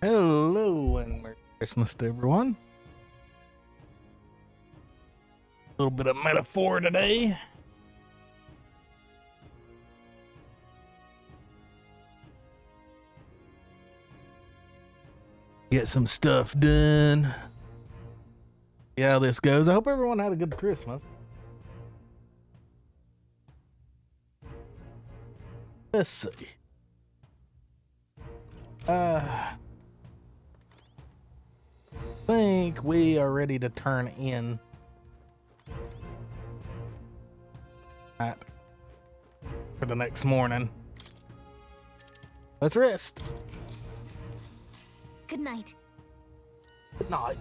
Hello and Merry Christmas to everyone. A little bit of metaphor today. Get some stuff done. See how this goes. I hope everyone had a good Christmas. Let's see. I think we are ready to turn in for the next morning. Let's rest. Good night. Good night.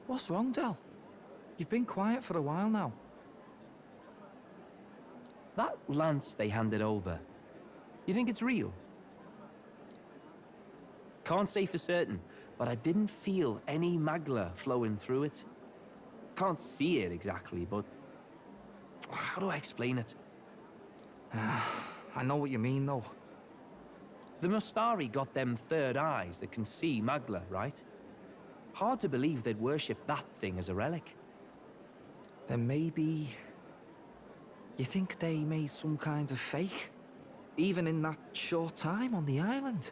What's wrong, Del? You've been quiet for a while now. That lance they handed over, you think it's real? Can't say for certain, but I didn't feel any magla flowing through it. Can't see it exactly, but how do I explain it? I know what you mean, though. The Mustari got them third eyes that can see magla, right? Hard to believe they'd worship that thing as a relic. Then maybe... You think they made some kind of fake? Even in that short time on the island?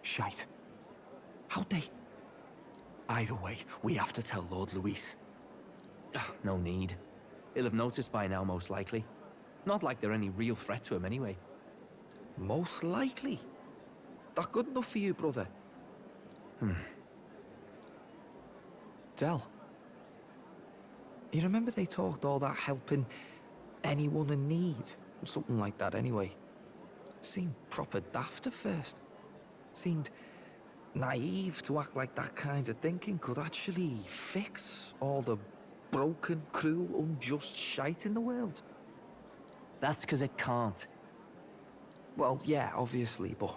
Shite. How'd they? Either way, we have to tell Lord Luis. No need. He'll have noticed by now, most likely. Not like they're any real threat to him anyway. Most likely. That good enough for you, brother? Del. You remember they talked all that helping anyone in need? Something like that anyway. Seemed proper daft at first. Seemed naive to act like that kind of thinking could actually fix all the broken, cruel, unjust shite in the world. That's because it can't. Well, yeah, obviously, but...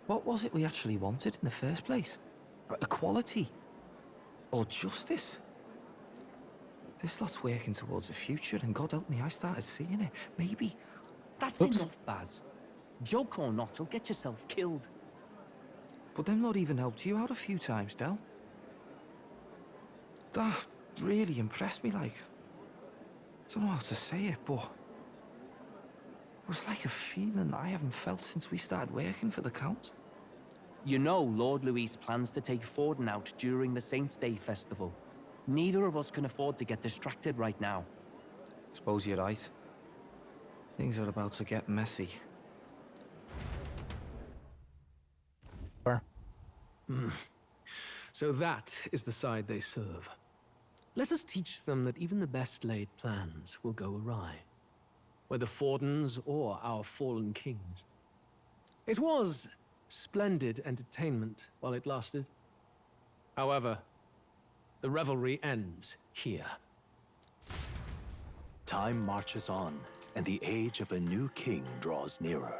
What was it we actually wanted in the first place? Equality? Or justice? This lot's working towards a future, and God help me, I started seeing it. Maybe... That's enough, Baz. Joke or not, you'll get yourself killed. But them not even helped you out a few times, Del. That really impressed me, like... I don't know how to say it, but... It was like a feeling I haven't felt since we started working for the Count. You know Lord Luis plans to take Forden out during the Saints' Day festival. Neither of us can afford to get distracted right now. Suppose you're right. Things are about to get messy. So that is the side they serve. Let us teach them that even the best laid plans will go awry, whether Forden's or our fallen kings. It was splendid entertainment while it lasted. However, the revelry ends here. Time marches on, and the age of a new king draws nearer.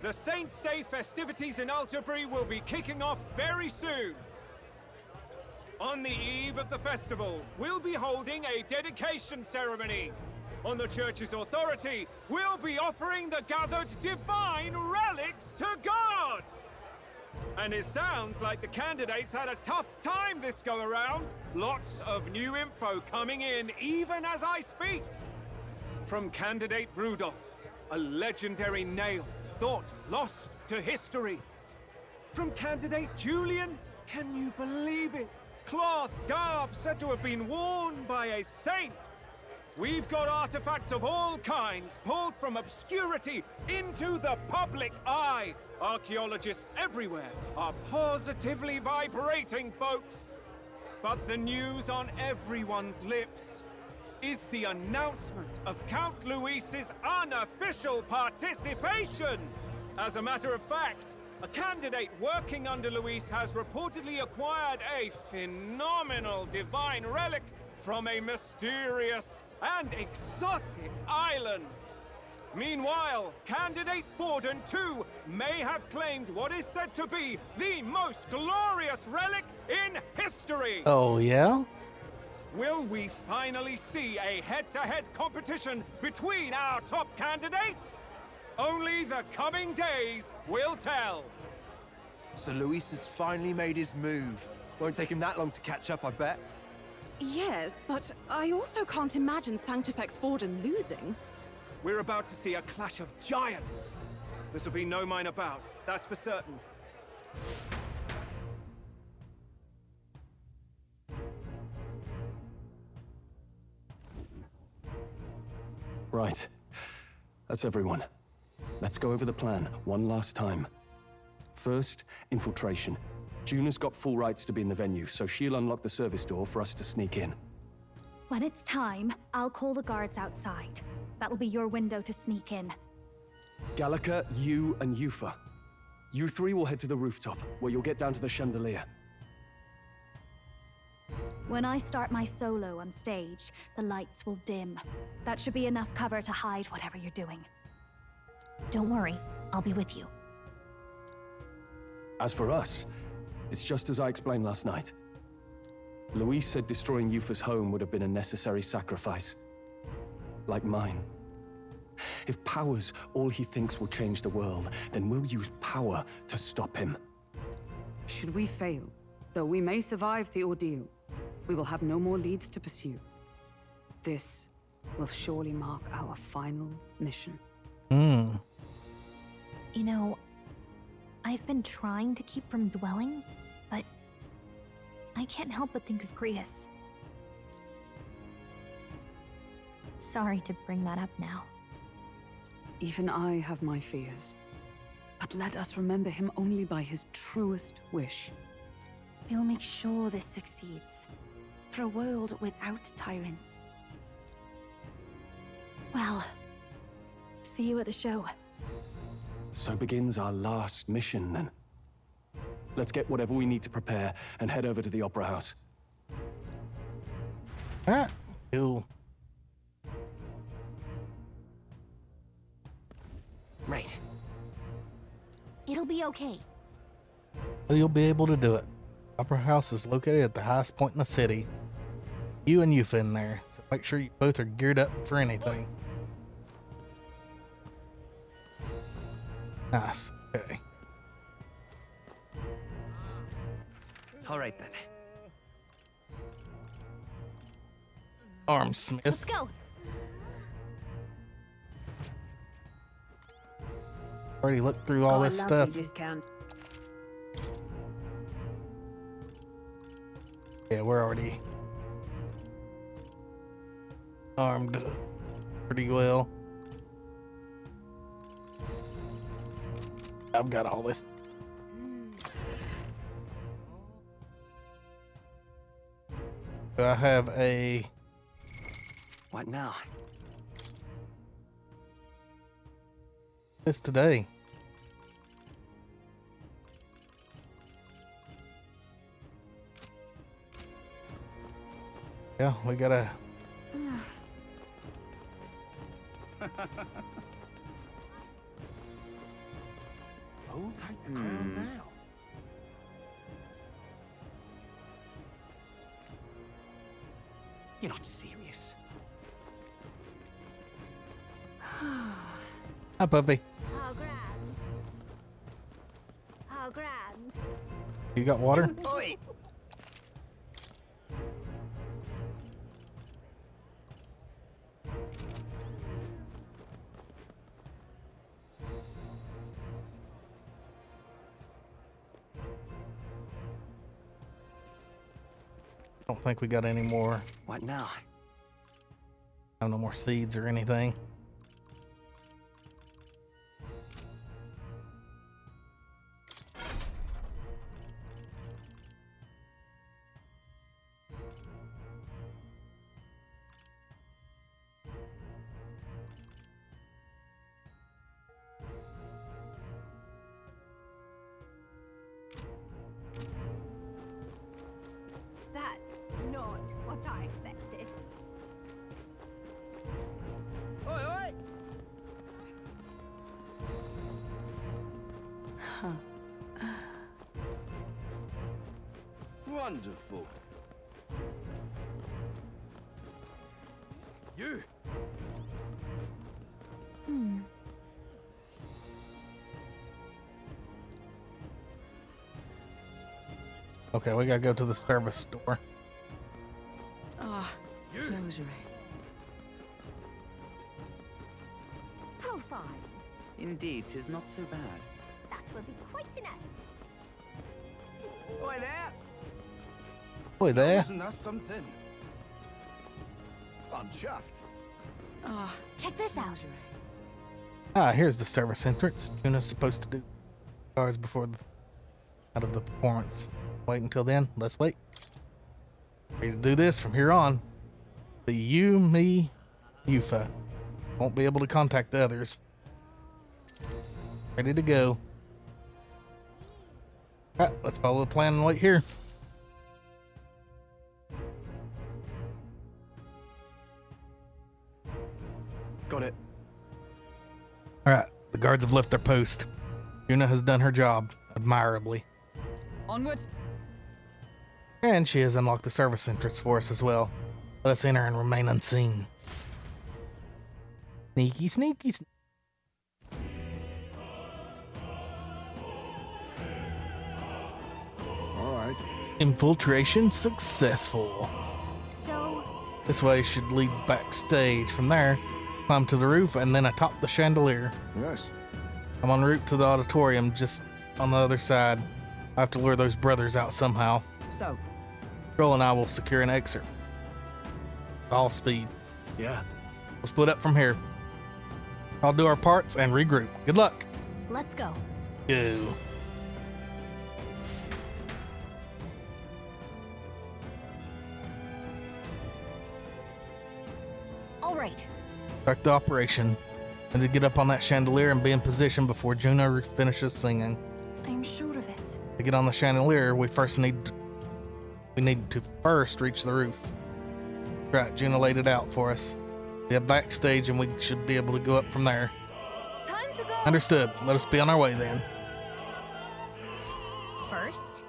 The Saints' Day festivities in Alderbury will be kicking off very soon. On the eve of the festival, we'll be holding a dedication ceremony. On the church's authority, we'll be offering the gathered divine relics to God. And it sounds like the candidates had a tough time this go-around. Lots of new info coming in even as I speak. From candidate Rudolph, a legendary nail thought lost to history. From candidate Julian, can you believe it? Cloth garb said to have been worn by a saint. We've got artifacts of all kinds pulled from obscurity into the public eye. Archaeologists everywhere are positively vibrating, folks. But the news on everyone's lips is the announcement of Count Luis's unofficial participation. As a matter of fact, a candidate working under Luis has reportedly acquired a phenomenal divine relic from a mysterious and exotic island. Meanwhile, candidate Forden, too, may have claimed what is said to be the most glorious relic in history. Oh, yeah? Will we finally see a head-to-head competition between our top candidates? Only the coming days will tell. So Luis has finally made his move. Won't take him that long to catch up, I bet. Yes, but I also can't imagine Sanctifex Forden losing. We're about to see a clash of giants. This will be no minor bout, that's for certain. Right. That's everyone. Let's go over the plan one last time. First, infiltration. Juna's got full rights to be in the venue, so she'll unlock the service door for us to sneak in. When it's time, I'll call the guards outside. That'll be your window to sneak in. Gallica, you, and Yufa. You three will head to the rooftop, where you'll get down to the chandelier. When I start my solo on stage, the lights will dim. That should be enough cover to hide whatever you're doing. Don't worry, I'll be with you. As for us, it's just as I explained last night. Luis said destroying Yufa's home would have been a necessary sacrifice. Like mine. If power's all he thinks will change the world, then we'll use power to stop him. Should we fail, though we may survive the ordeal, we will have no more leads to pursue. This will surely mark our final mission. Hmm. You know, I've been trying to keep from dwelling, but I can't help but think of Grius. Sorry to bring that up now. Even I have my fears. But let us remember him only by his truest wish. We'll make sure this succeeds. For a world without tyrants. Well, see you at the show. So begins our last mission, then. Let's get whatever we need to prepare and head over to the Opera House. Ah, cool. Right. It'll be okay. You'll be able to do it. Opera House is located at the highest point in the city. You and Yufa in there, so make sure you both are geared up for anything. Nice. Okay. All right, then. Armsmith. Let's go. Already looked through all this stuff. Discount. Yeah, we're already armed pretty well. I've got all this. I have a... What now? It's today. Yeah, we gotta... Who'll take the crown now? You're not serious. Hi, puppy. How grand. How grand. You got water? Oi! Don't think we got any more. What now? Have no more seeds or anything. That's not what what I expected. Oi, oi! Wonderful. You! Okay, we gotta go to the service store. Ah, rosary. How fine. Indeed, 'tis not so bad. That will be quite enough. Oi there! Boy, there. Isn't that something? I'm chuffed. Ah, Check this out. rosary. Ah, here's the service entrance. Juna's supposed to do cars before the out of the performance. Wait until then. Let's wait. Ready to do this from here on. The you, me, Yufa. Won't be able to contact the others. Ready to go. Alright, let's follow the plan and wait here. Got it. Alright, the guards have left their post. Juna has done her job admirably. Onward. And she has unlocked the service entrance for us as well. Let us enter and remain unseen. Sneaky, sneaky, All right. Infiltration successful. So, This way should lead backstage. From there, climb to the roof and then atop the chandelier. Yes. I'm en route to the auditorium just on the other side. I have to lure those brothers out somehow. So, Joel and I will secure an exit. All speed. Yeah. We'll split up from here. I'll do our parts and regroup. Good luck. Let's go. Go. All right. Start the operation. I need to get up on that chandelier and be in position before Juno finishes singing. I'm sure of it. To get on the chandelier, we need to first reach the roof. Right, Juno laid it out for us. We have backstage and we should be able to go up from there. Time to go. Understood. Let us be on our way then. First,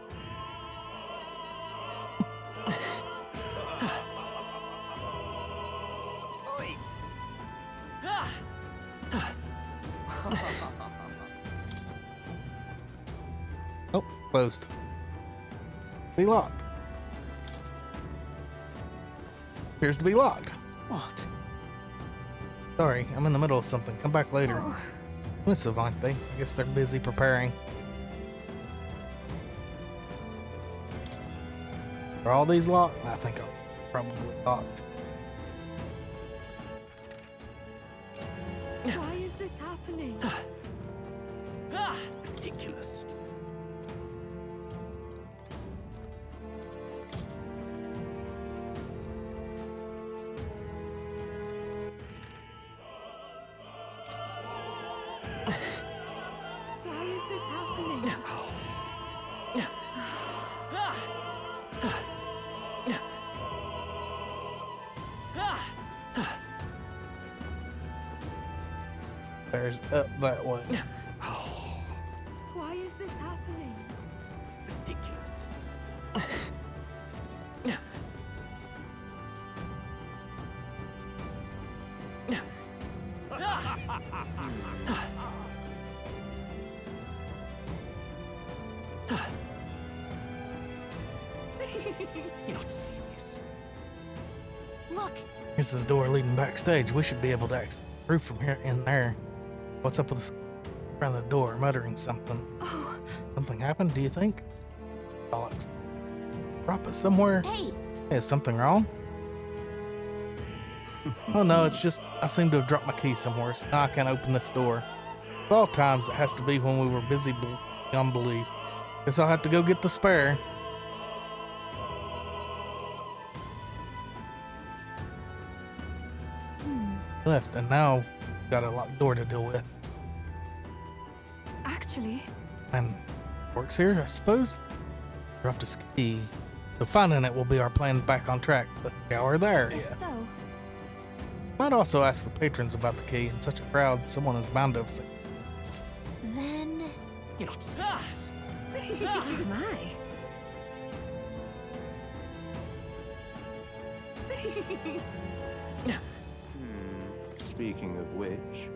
Oh, closed. Be locked. Appears to be locked. What? Sorry, I'm in the middle of something. Come back later. Miss Avante. I guess they're busy preparing. Are all these locked? I think I'm probably locked. Why is this happening? Ridiculous. Why is this happening? There's up that way. Why is this happening? Ridiculous. You're not serious. Look, Here's the door leading backstage. We should be able to access the roof from here in there. What's up with this around the door muttering something? oh, Something happened, do you think? Alex, drop it somewhere. hey, Is something wrong? Oh no, it's just I seem to have dropped my key somewhere, so now I can't open this door. 12 times it has to be when we were busy beyond belief. Guess I'll have to go get the spare. Left, and now got a locked door to deal with. actually, And works here, I suppose. Dropped his key. So finding it will be our plan back on track. Let's see how we're there. If so, Might also ask the patrons about the key. In such a crowd, someone is bound to have seen. Then... You're not serious. my. Speaking of which...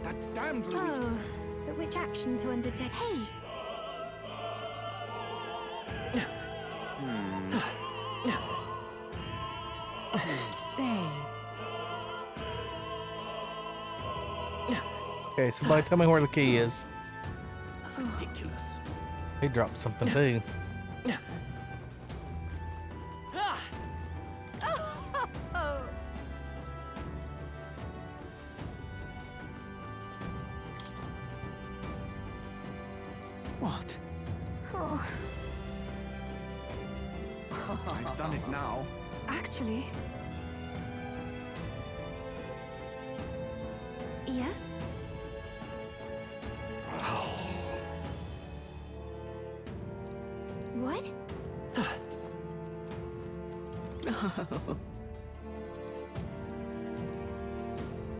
That damned Louise. Oh, but which action to undertake? Hey, Say, Okay, somebody tell me where the key is. Ridiculous. He dropped something too. what? Oh, I've done it now. Actually, yes. what?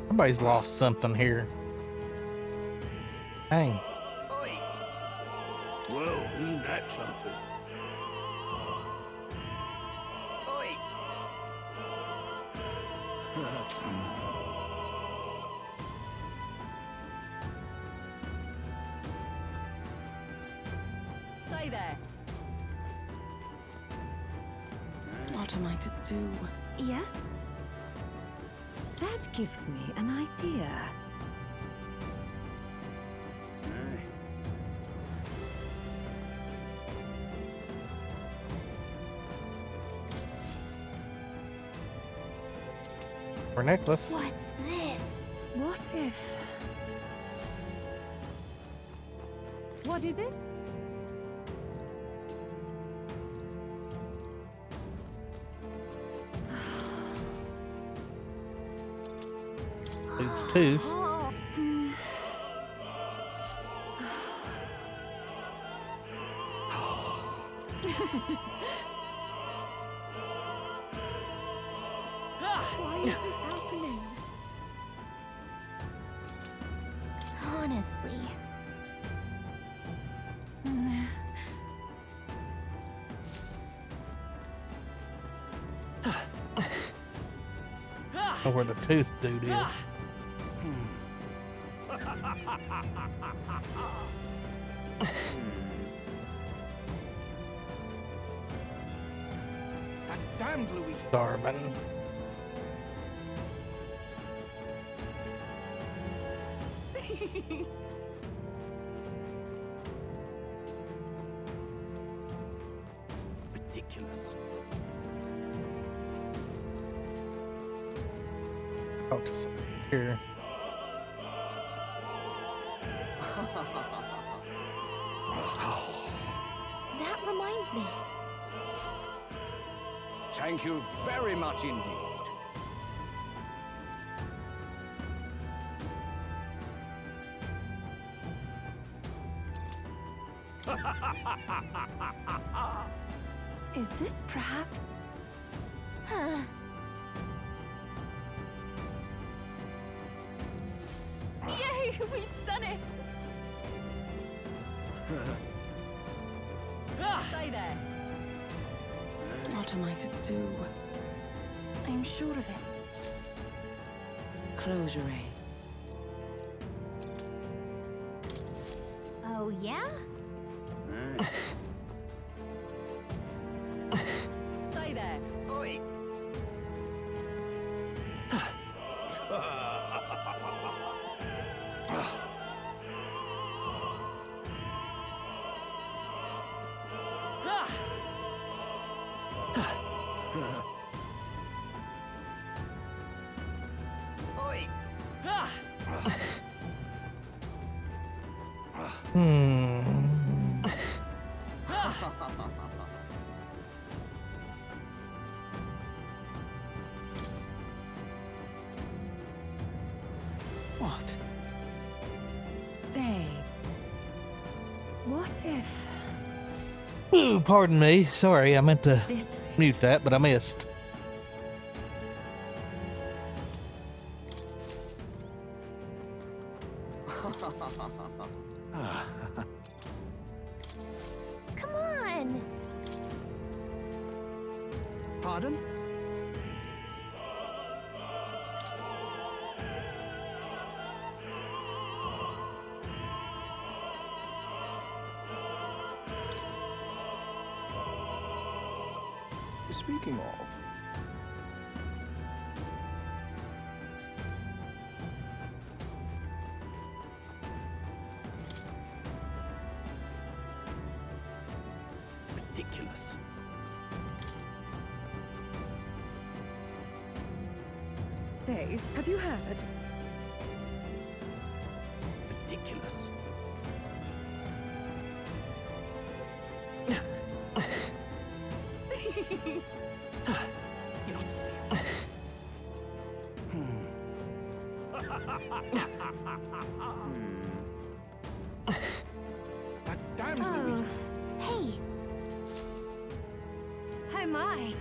Somebody's lost something here. Dang. Well, isn't that something? Say there. What am I to do? Yes? That gives me an idea. Or necklace. What's this? What if... What is it? It's tooth. Why is this happening? honestly. Know where the tooth dude is. That damned Louise. Darman. Ridiculous. Talk to some here. That reminds me. Thank you very much indeed. Is this perhaps... Huh. Yay, we've done it! Say there. What am I to do? I'm sure of it. Close your eye. Oh, yeah? Say there. What? What if Ooh, pardon me. Sorry, I meant to this mute that, but I missed. Come on! Pardon? Speaking of, Ridiculous. say? Have you heard? Ridiculous. You're not serious. That damn Oh, Luis. hey! Oh my!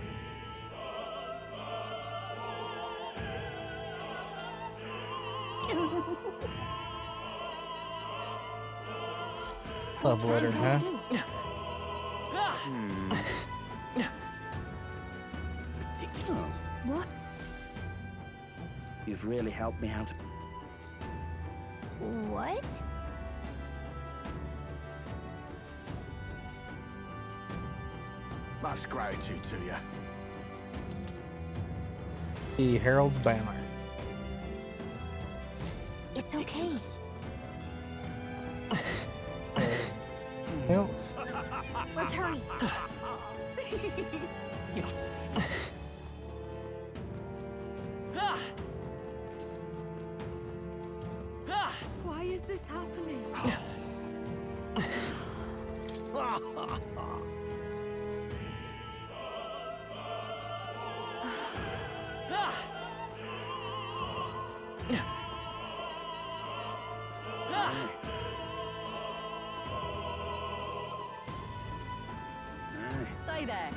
Love letter, huh? Ridiculous. What? You've really helped me out. What? Much gratitude to you. The Herald's Banner. It's okay. Else? Let's hurry. You're not serious. Why is this happening? Stay there.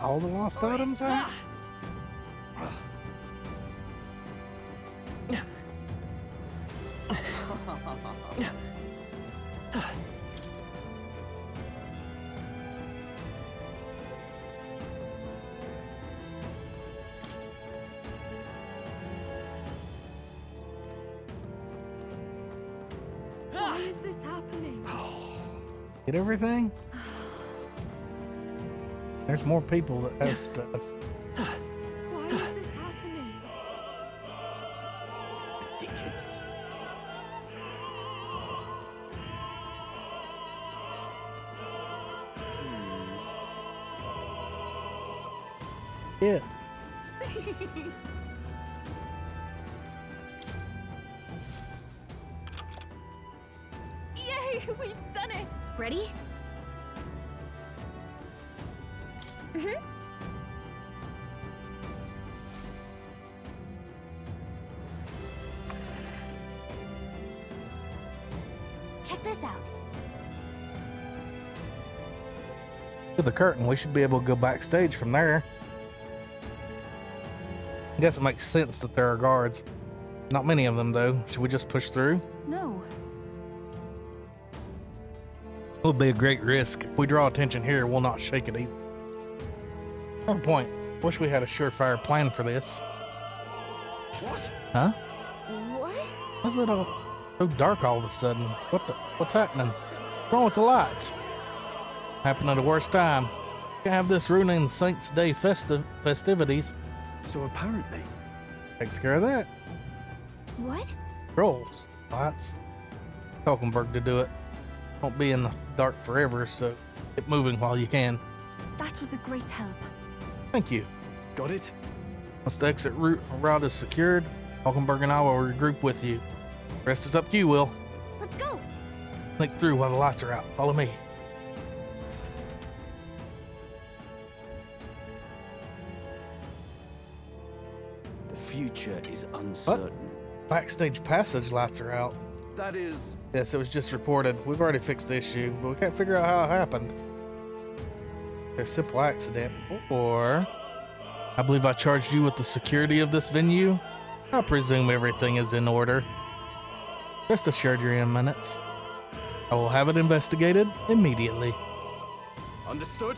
All the lost items, huh? Why is this happening? Get everything? There's more people that have stuff. Why is this happening? Ridiculous. Yeah. Yay, we've done it! Ready? Mm-hmm. Check this out. To the curtain, we should be able to go backstage from there. I guess it makes sense that there are guards. Not many of them, though. Should we just push through? No. It would be a great risk. If we draw attention here, we'll not shake it easy. Fair point. Wish we had a surefire plan for this. What? Huh? What? Why's it all so dark all of a sudden? What's happening? What's wrong with the lights? Happened at the worst time. Can't have this ruining the Saints' Day festivities. so apparently, Takes care of that. What? Rolls, lights. Falkenberg to do it. Won't be in the dark forever, so get moving while you can. That was a great help. Thank you. got it? Once the exit route is secured, Falkenberg and I will regroup with you. Rest is up to you, Will. Let's go. Think through while the lights are out. Follow me. future is uncertain. Backstage passage lights are out. That is... Yes, it was just reported. We've already fixed the issue, but we can't figure out how it happened. A simple accident, or I believe I charged you with the security of this venue. I presume everything is in order. Rest assured you're in minutes. I will have it investigated immediately. Understood?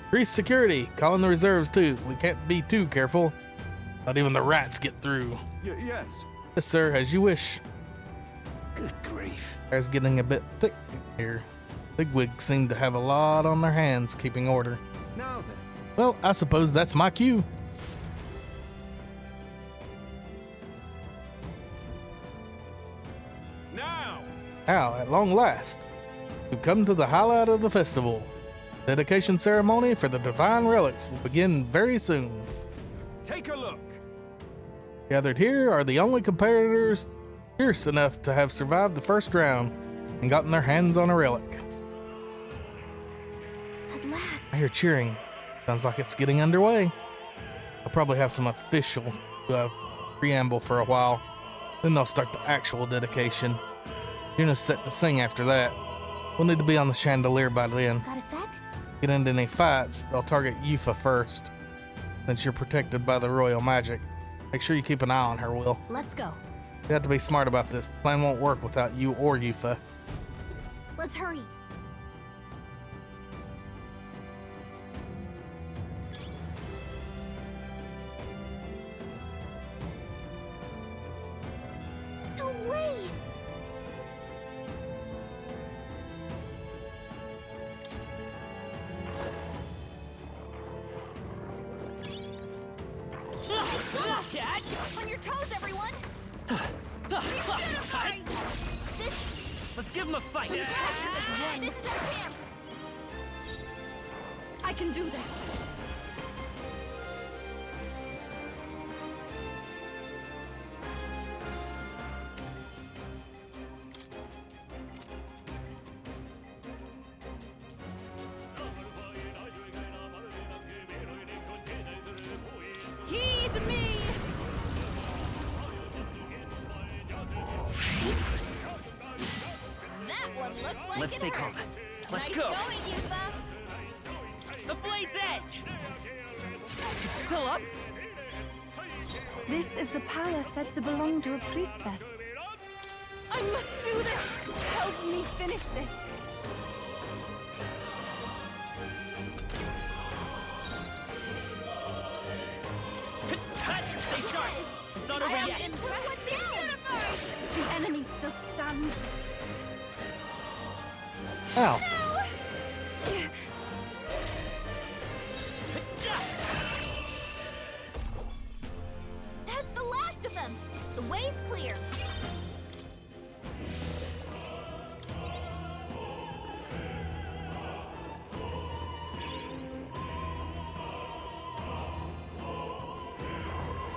Increase security. Call in the reserves too. We can't be too careful. Not even the rats get through. Yes. Yes, sir, as you wish. Good grief. It's getting a bit thick here. Bigwigs seem to have a lot on their hands keeping order. Now then. Well, I suppose that's my cue. Now, at long last, we've come to the highlight of the festival. Dedication ceremony for the divine relics will begin very soon. Take a look. Gathered here are the only competitors fierce enough to have survived the first round and gotten their hands on a relic. At last. I hear cheering. Sounds like it's getting underway. I'll probably have some official preamble for a while. Then they'll start the actual dedication. Juna's set to sing after that. We'll need to be on the chandelier by then. Got a sec? Get into any fights, they'll target Yufa first. Since you're protected by the royal magic, make sure you keep an eye on her, Will. Let's go. You have to be smart about this. The plan won't work without you or Yufa. Let's hurry. No way! On your toes, everyone! Let's give him a fight. This is our chance! I can do this. Heed me! That one looked like Let's it stay hurt. calm. Let's Nice go. going, Yufa. The blade's edge. Still up? This is the power said to belong to a priestess. I must do this! Help me finish this! Stay sharp. It's not over I am yet. impressed down! The enemy still stands. Ow. That's the last of them! The way's clear!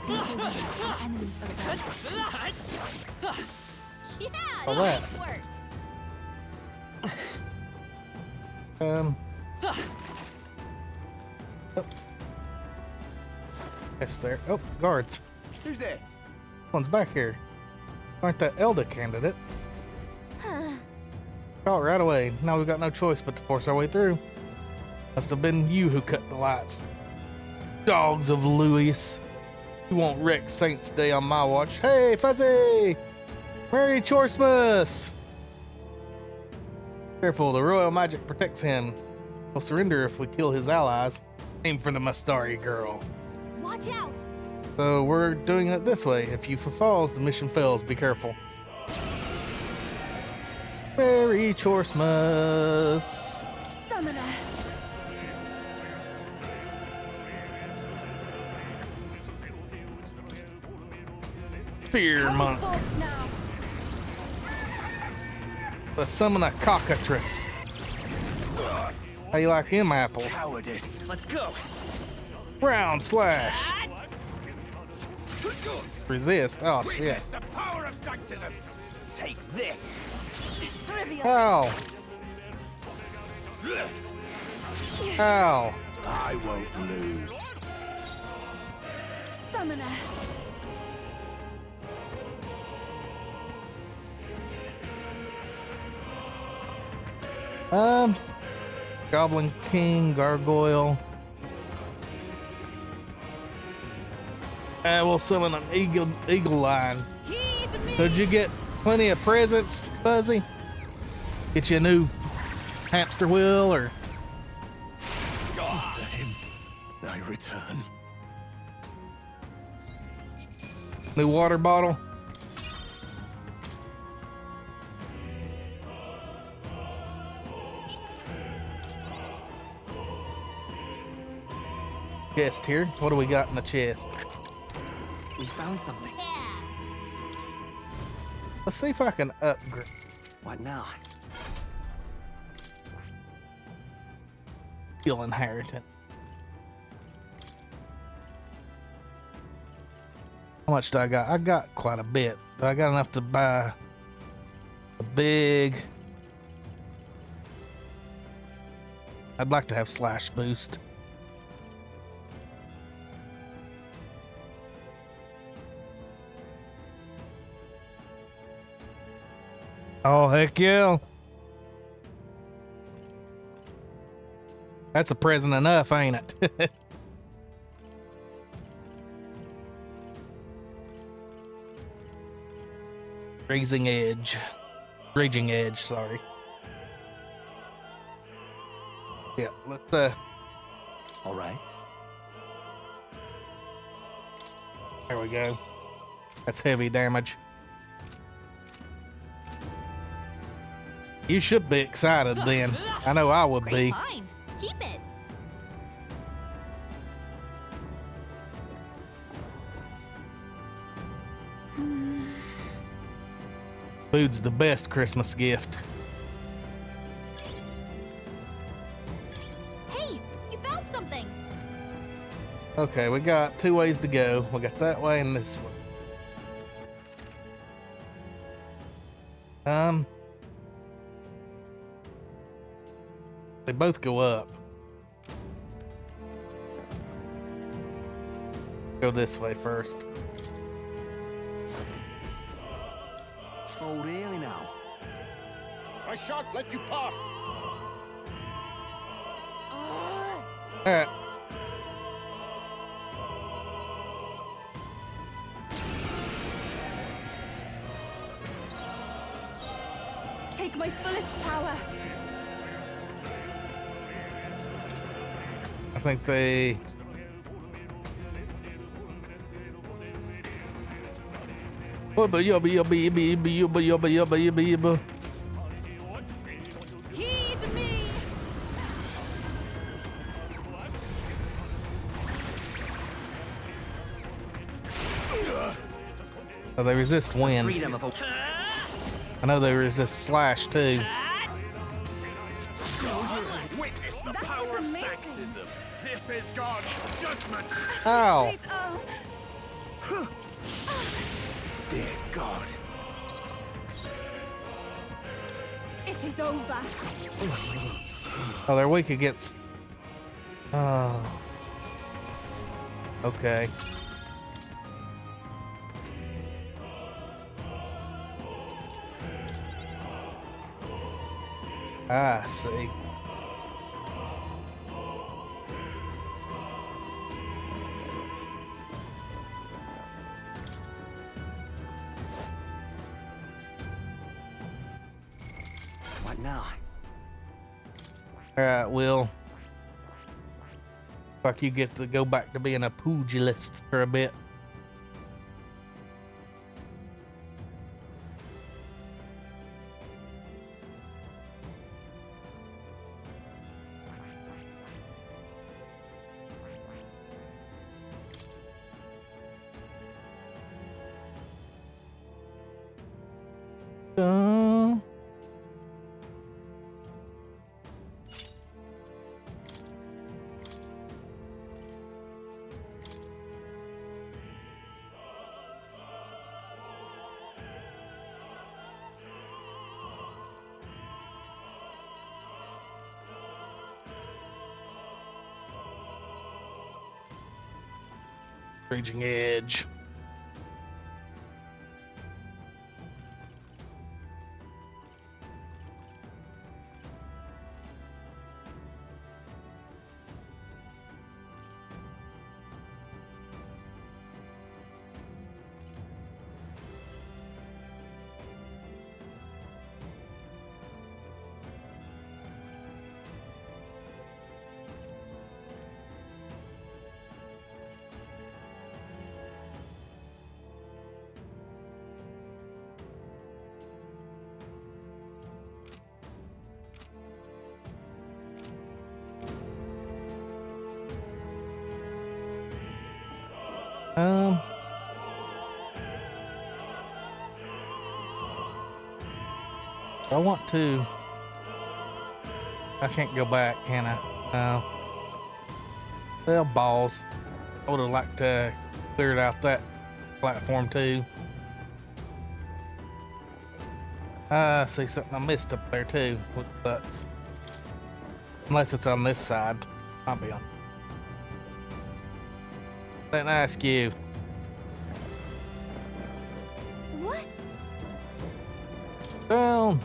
Enemies are around. Yeah, All right. nice work! Oh. Yes, there. Oh, guards. Who's there? One's back here. Aren't that Elda candidate? Caught right away. Now we've got no choice but to force our way through. Must have been you who cut the lights. Dogs of Louis. You won't wreck Saints Day on my watch. Hey, Fuzzy! Merry Chorsmas! Careful, the royal magic protects him. He'll surrender if we kill his allies. Aim for the Mustari girl. Watch out! So we're doing it this way. If Yufa falls, the mission fails. Be careful. Merry Chorsmas! Summoner. Fear monk. Let's summon a cockatrice. How you like him apples? Cowardice. Let's go. Round slash. Resist. Oh shit. Witness the power of sanctism! Take this. Ow. Ow. I won't lose. Summoner. Goblin King, Gargoyle. We'll summon an eagle line. Did you get plenty of presents, Fuzzy? Get you a new hamster wheel or? To him, I return. New water bottle? Chest here. What do we got in the chest? We found something. Let's see if I can upgrade. What now? Skill inheritance. How much do I got? I got quite a bit. I got enough to buy a big. I'd like to have slash boost. Oh, heck yeah. That's a present enough, ain't it? Raging Edge, sorry. Yeah, let's All right. there we go. That's heavy damage. You should be excited then. I know I would be. Fine. Keep it. Food's the best Christmas gift. Hey, you found something. Okay, we got 2 ways to go. We got that way and this way. They both go up. Go this way first. Oh, really now? I shan't let you pass. Alright. Take my fullest power. I think they... Yubba yubba yubba yubba yubba yubba yubba yubba yubba. Heed me. Oh, they resist wind. Freedom of a... I know they resist slash too. Witness the power of Sanctism. This is God's judgment. Ow! Dear God. It is over. Oh, they're weak against... Oh. Okay. I see. What now? Alright, Will. Like you get to go back to being a pugilist for a bit. Raging Edge. I want to. I can't go back, can I? No. Well, balls. I would have liked to cleared out that platform too. I see something I missed up there too with the butts. Unless it's on this side. I'll be on. Didn't ask you. What? Down.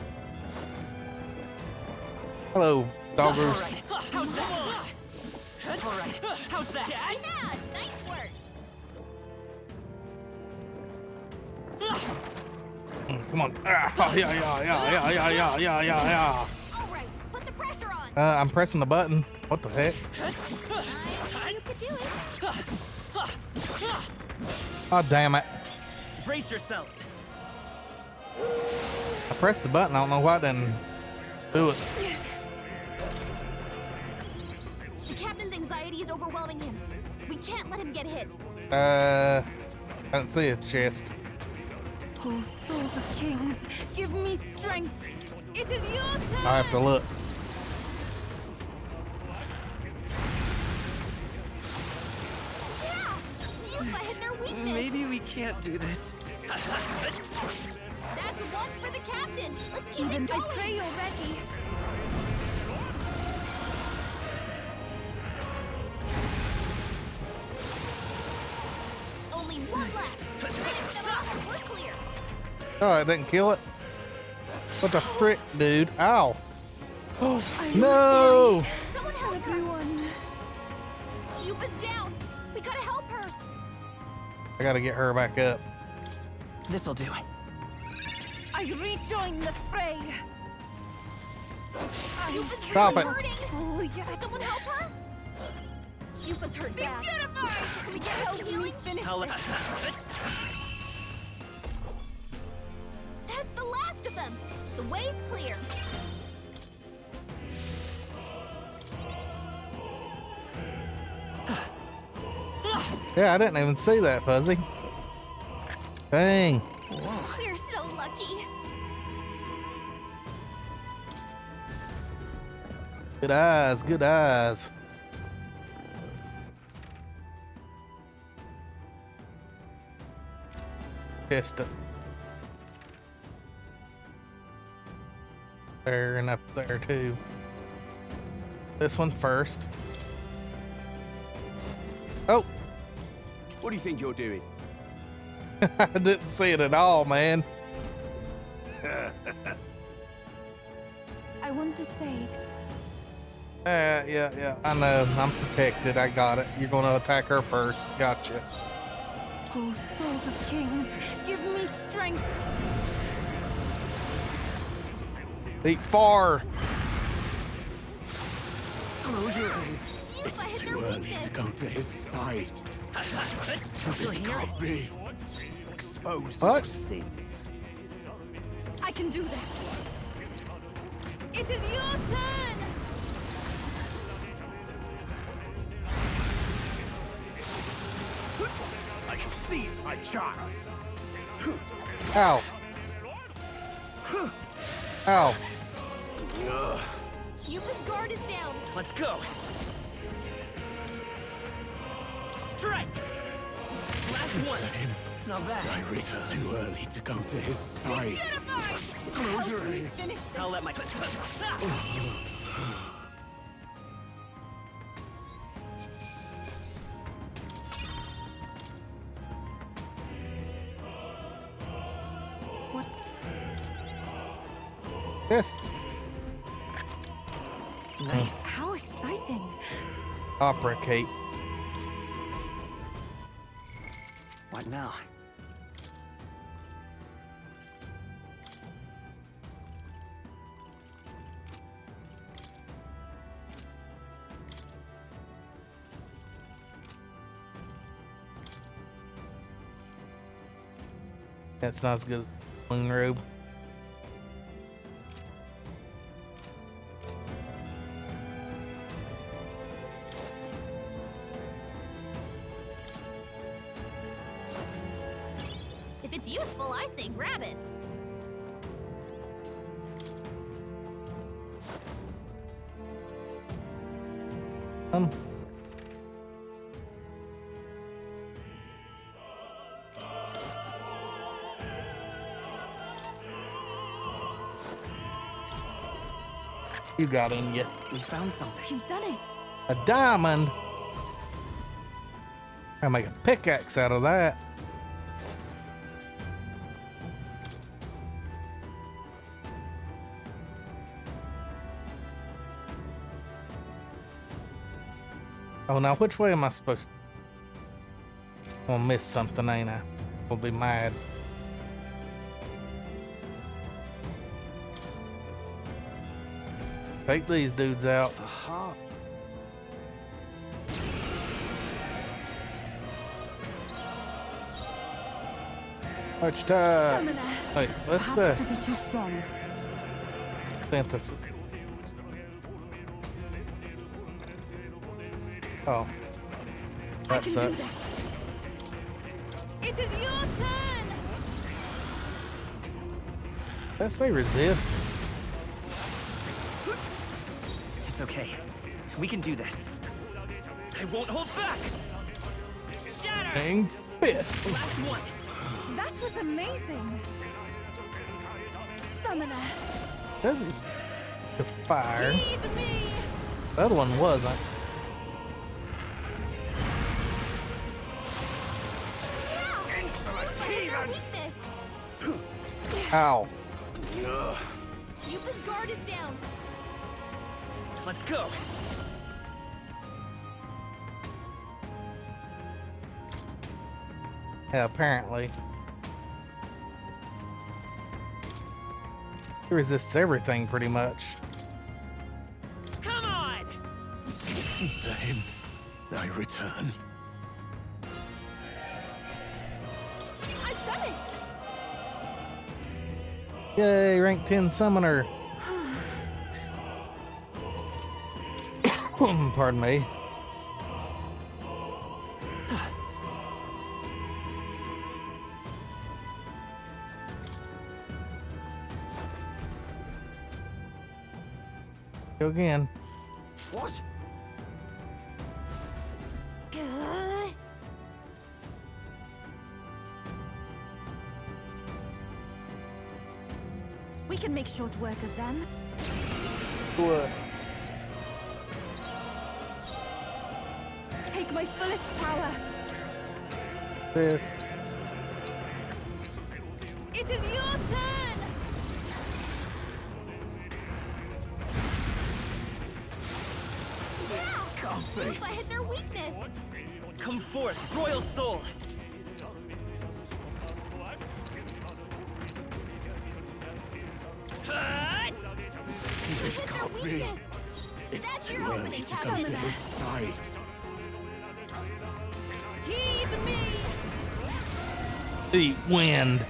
Hello, doggers. How's that? All right. How's that? Yeah, nice work. Come on. Yeah. All right, put the pressure on. I'm pressing the button. What the heck? You could do it. Oh, damn it. Brace yourselves. I pressed the button. I don't know why I didn't do it. The captain's anxiety is overwhelming him. We can't let him get hit. I don't see a chest. Oh, souls of kings, give me strength. It is your turn. I have to look. Yufa hit their weakness. Maybe we can't do this. That's one for the captain. Let's keep Even it going. I pray you're ready. Only one left. Finish them off. We're clear. Oh, I didn't kill it. What the frick, dude? Ow. No. Someone help Everyone. Yufa's down. We gotta help her. I gotta get her back up. This'll do it. I rejoin the fray. Yufa's Stop it. hurting. Oh, yes. Can someone help her? Yufa's hurt bad. Beautified. Can we get help healing? Finish I'll- That's the last of them. The way's clear. Yeah, I didn't even see that, Fuzzy. Dang. We're so lucky. Good eyes, good eyes. Pissed it. There and up there too. This one first. Oh, What do you think you're doing? I didn't see it at all, man. I want to say, Yeah, I know. I'm protected. I got it. You're gonna attack her first. Gotcha. oh, souls of kings, give me strength. Beat far. Close your eyes. Yufa It's hit too their early weakness. to go to his side. This can't be. Expose What? your sins. I can do this. It is your turn. I shall seize my chance. Ow. Ow. Yufa's guard is down. Let's go. Strike. Last one. Not bad. It's too early to go to his side. Beautified. Close your eyes. Finish this. I'll let my. What? Yes. Nice. How exciting. Opera cape. What now? That's not as good as Moon Robe. If it's useful, I say grab it. something. You got in you. We found something. You've done it. A diamond. I'll make a pickaxe out of that. Oh, now which way am I supposed to? I'm gonna miss something, ain't I? I'll be mad. Take these dudes out. Aha. Much time. Summoner. Wait, let's Perhaps to be too strong. Fantazio. Oh. That sucks. It is your turn. Let's say resist. It's okay. We can do this. I won't hold back. Shatter! Dang fist. Last one. That was amazing. Summoner. Doesn't the fire. Heed me. The other one wasn't. Insolent Their heathens! weakness. Ow. Yupa's guard is down. Let's go. Yeah, apparently. He resists everything pretty much. Come on! To him, I return. I've done it. Yay, rank 10 summoner. Pardon me. Go again. What? We can make short work of them. What? Take my fullest power. This. It is your turn. Can't be. Yupa hit their weakness. Come forth, royal soul. You hit their Can't be. weakness. It's That's too your early opening to come to testament. his side. Heed me. Eat wind.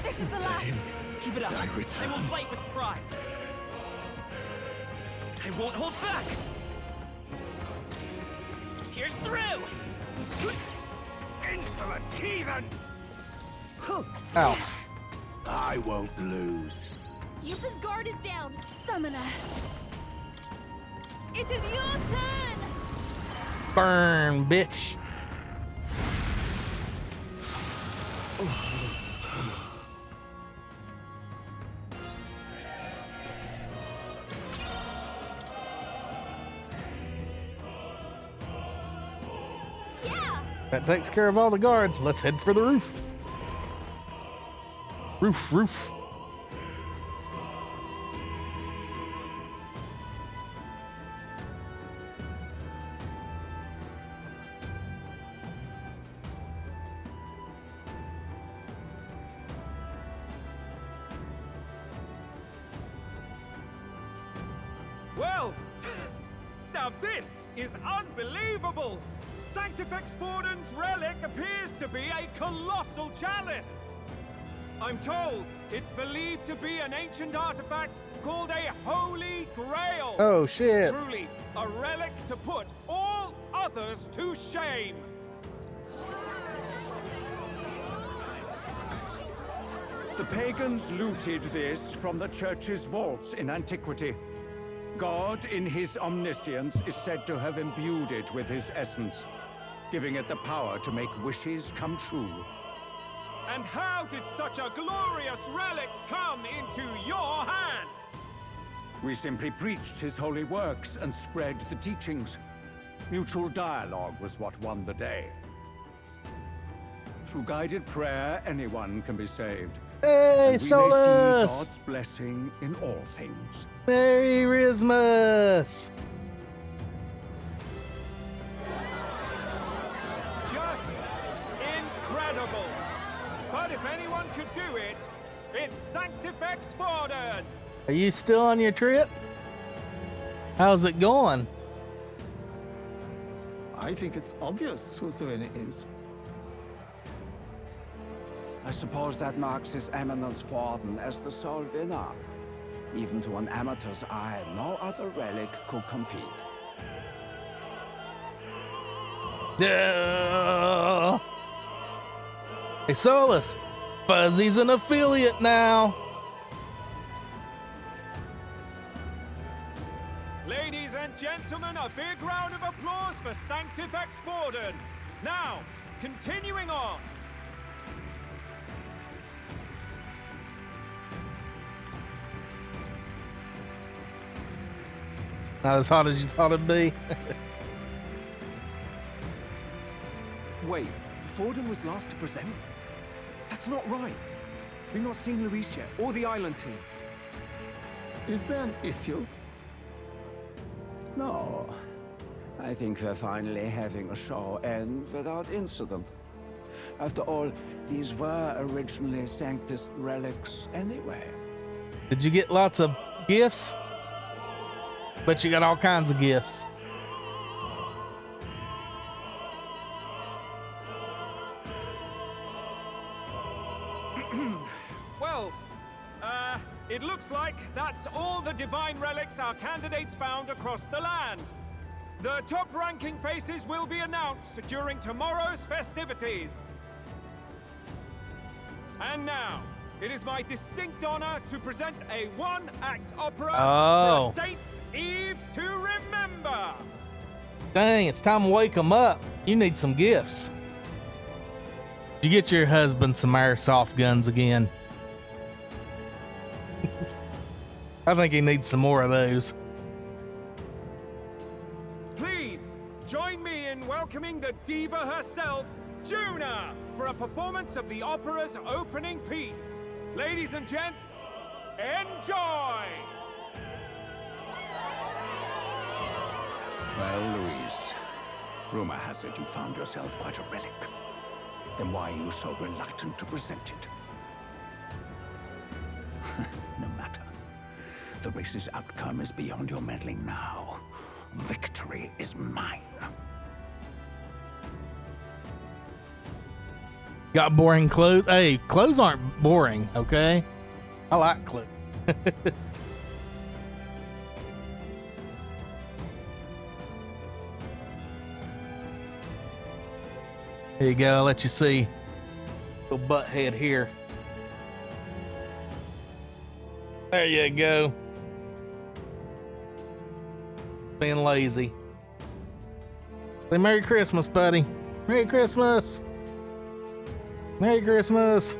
This is the last. Keep it up. I return. will fight with pride. I won't hold back. Here's through. Insolent heathens! Ow. I won't lose. Yupa's guard is down. Summoner. It is your turn. Burn, bitch. Yeah. That takes care of all the guards. Let's head for the roof. Roof. Well, now this is unbelievable! Sanctifex Forden's relic appears to be a colossal chalice! I'm told it's believed to be an ancient artifact called a Holy Grail! Oh, shit. Truly, a relic to put all others to shame! The pagans looted this from the church's vaults in antiquity. God, in his omniscience, is said to have imbued it with his essence, giving it the power to make wishes come true. And how did such a glorious relic come into your hands? We simply preached his holy works and spread the teachings. Mutual dialogue was what won the day. Through guided prayer, anyone can be saved. Hey, and we Solus! may see God's blessing in all things. Merry Christmas! Just incredible. But if anyone could do it, it's Sanctifex Forden. Are you still on your trip? How's it going? I think it's obvious who Serena is. I suppose that marks His Eminence Forden as the sole winner. Even to an amateur's eye, no other relic could compete. Yeah. Hey, Solus, Fuzzy's an affiliate now. Ladies and gentlemen, a big round of applause for Sanctifex Forden. Now, continuing on. Not as hot as you thought it'd be. Wait, Forden was last to present? That's not right. We've not seen Luis yet, or the island team. Is there an issue? No. I think we're finally having a show end without incident. After all, these were originally Sanctus relics anyway. Did you get lots of gifts? Bet you got all kinds of gifts. Well, it looks like that's all the divine relics our candidates found across the land. The top-ranking faces will be announced during tomorrow's festivities. And now, it is my distinct honor to present a one-act opera for a Saints' Eve to remember. Dang, it's time to wake them up. You need some gifts. Did you get your husband some airsoft guns again? I think he needs some more of those. Please join me in welcoming the diva herself, Juna, for a performance of the opera's opening piece. Ladies and gents, enjoy! Well, Luis, rumor has it you found yourself quite a relic. Then why are you so reluctant to present it? No matter. The race's outcome is beyond your meddling now. Victory is mine. Got boring clothes? Hey, clothes aren't boring, okay? I like clothes. Here you go, I'll let you see. Little butt head here. There you go. Being lazy. Say Merry Christmas, buddy. Merry Christmas. Merry Christmas.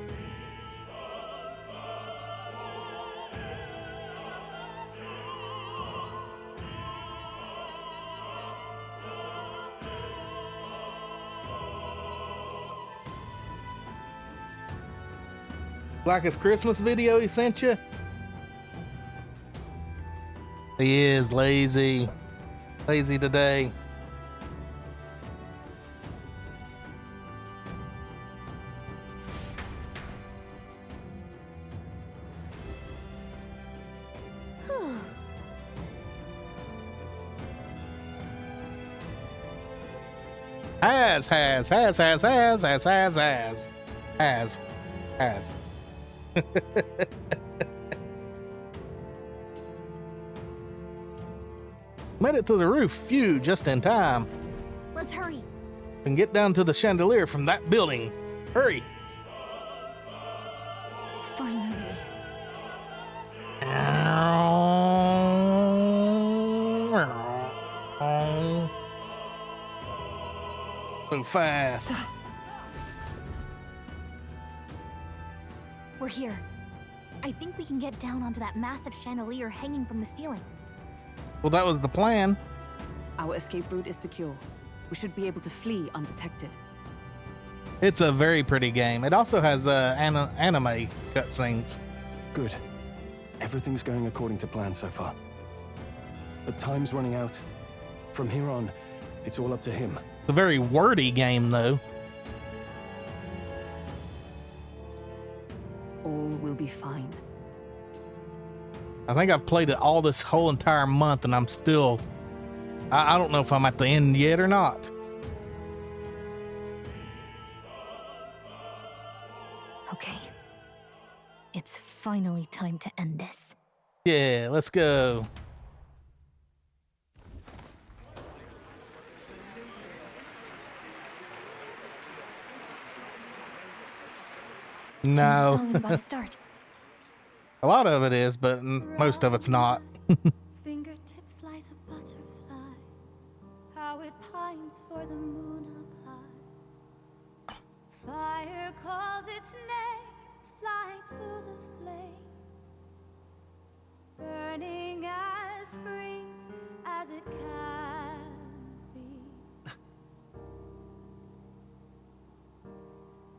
Like his Christmas video he sent you? He is lazy. Lazy today. Has. Made it to the roof, phew, just in time. Let's hurry. And get down to the chandelier from that building. Hurry. Finally. So fast. We're here. I think we can get down onto that massive chandelier hanging from the ceiling. Well, that was the plan. Our escape route is secure. We should be able to flee undetected. It's a very pretty game. It also has anime cutscenes. Good. Everything's going according to plan so far. But time's running out. From here on, it's all up to him. It's a very wordy game, though. All will be fine. I think I've played it all this whole entire month, and I'm still... I don't know if I'm at the end yet or not. Okay. It's finally time to end this. Yeah, let's go. The No. song is about to start. A lot of it is, but most of it's not. Fingertip flies a butterfly, how it pines for the moon up high. Fire calls its name, fly to the flame, burning as free as it can be.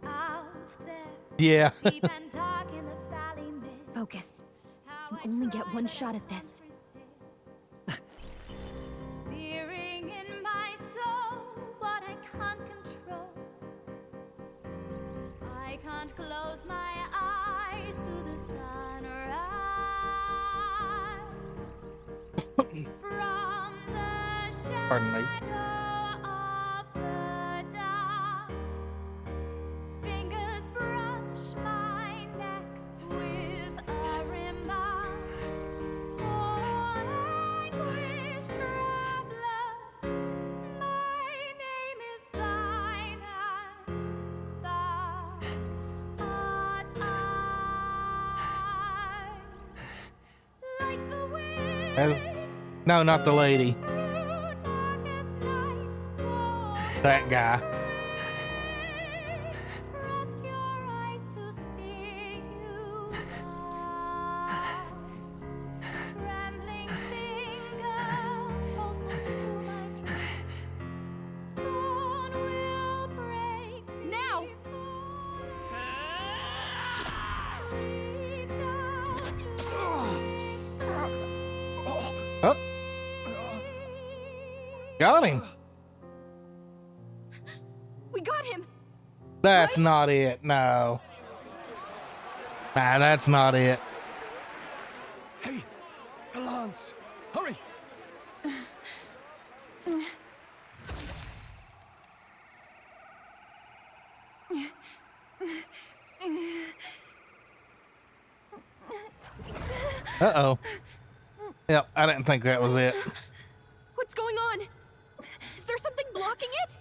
Out there, Yeah. deep and dark in the valley mist. Focus. You only get one shot at this. Fearing in my soul what I can't control. I can't close my eyes to the sunrise. From the Pardon me. shadow of the dark, fingers brush my neck with a remark. Oh, anguish traveler, my name is thine, and thou art I. Like the wind No, not the lady. through darkest night, That guy. trust your eyes to steer you by. Trembling finger hold fast to my dream. Dawn will break now. Reach out Oh. Got him. We got him! That's not it. No. Nah, that's not it. Hey, the lance! Hurry! Uh-oh. Yep, I didn't think that was it. What's going on? Is there something blocking it?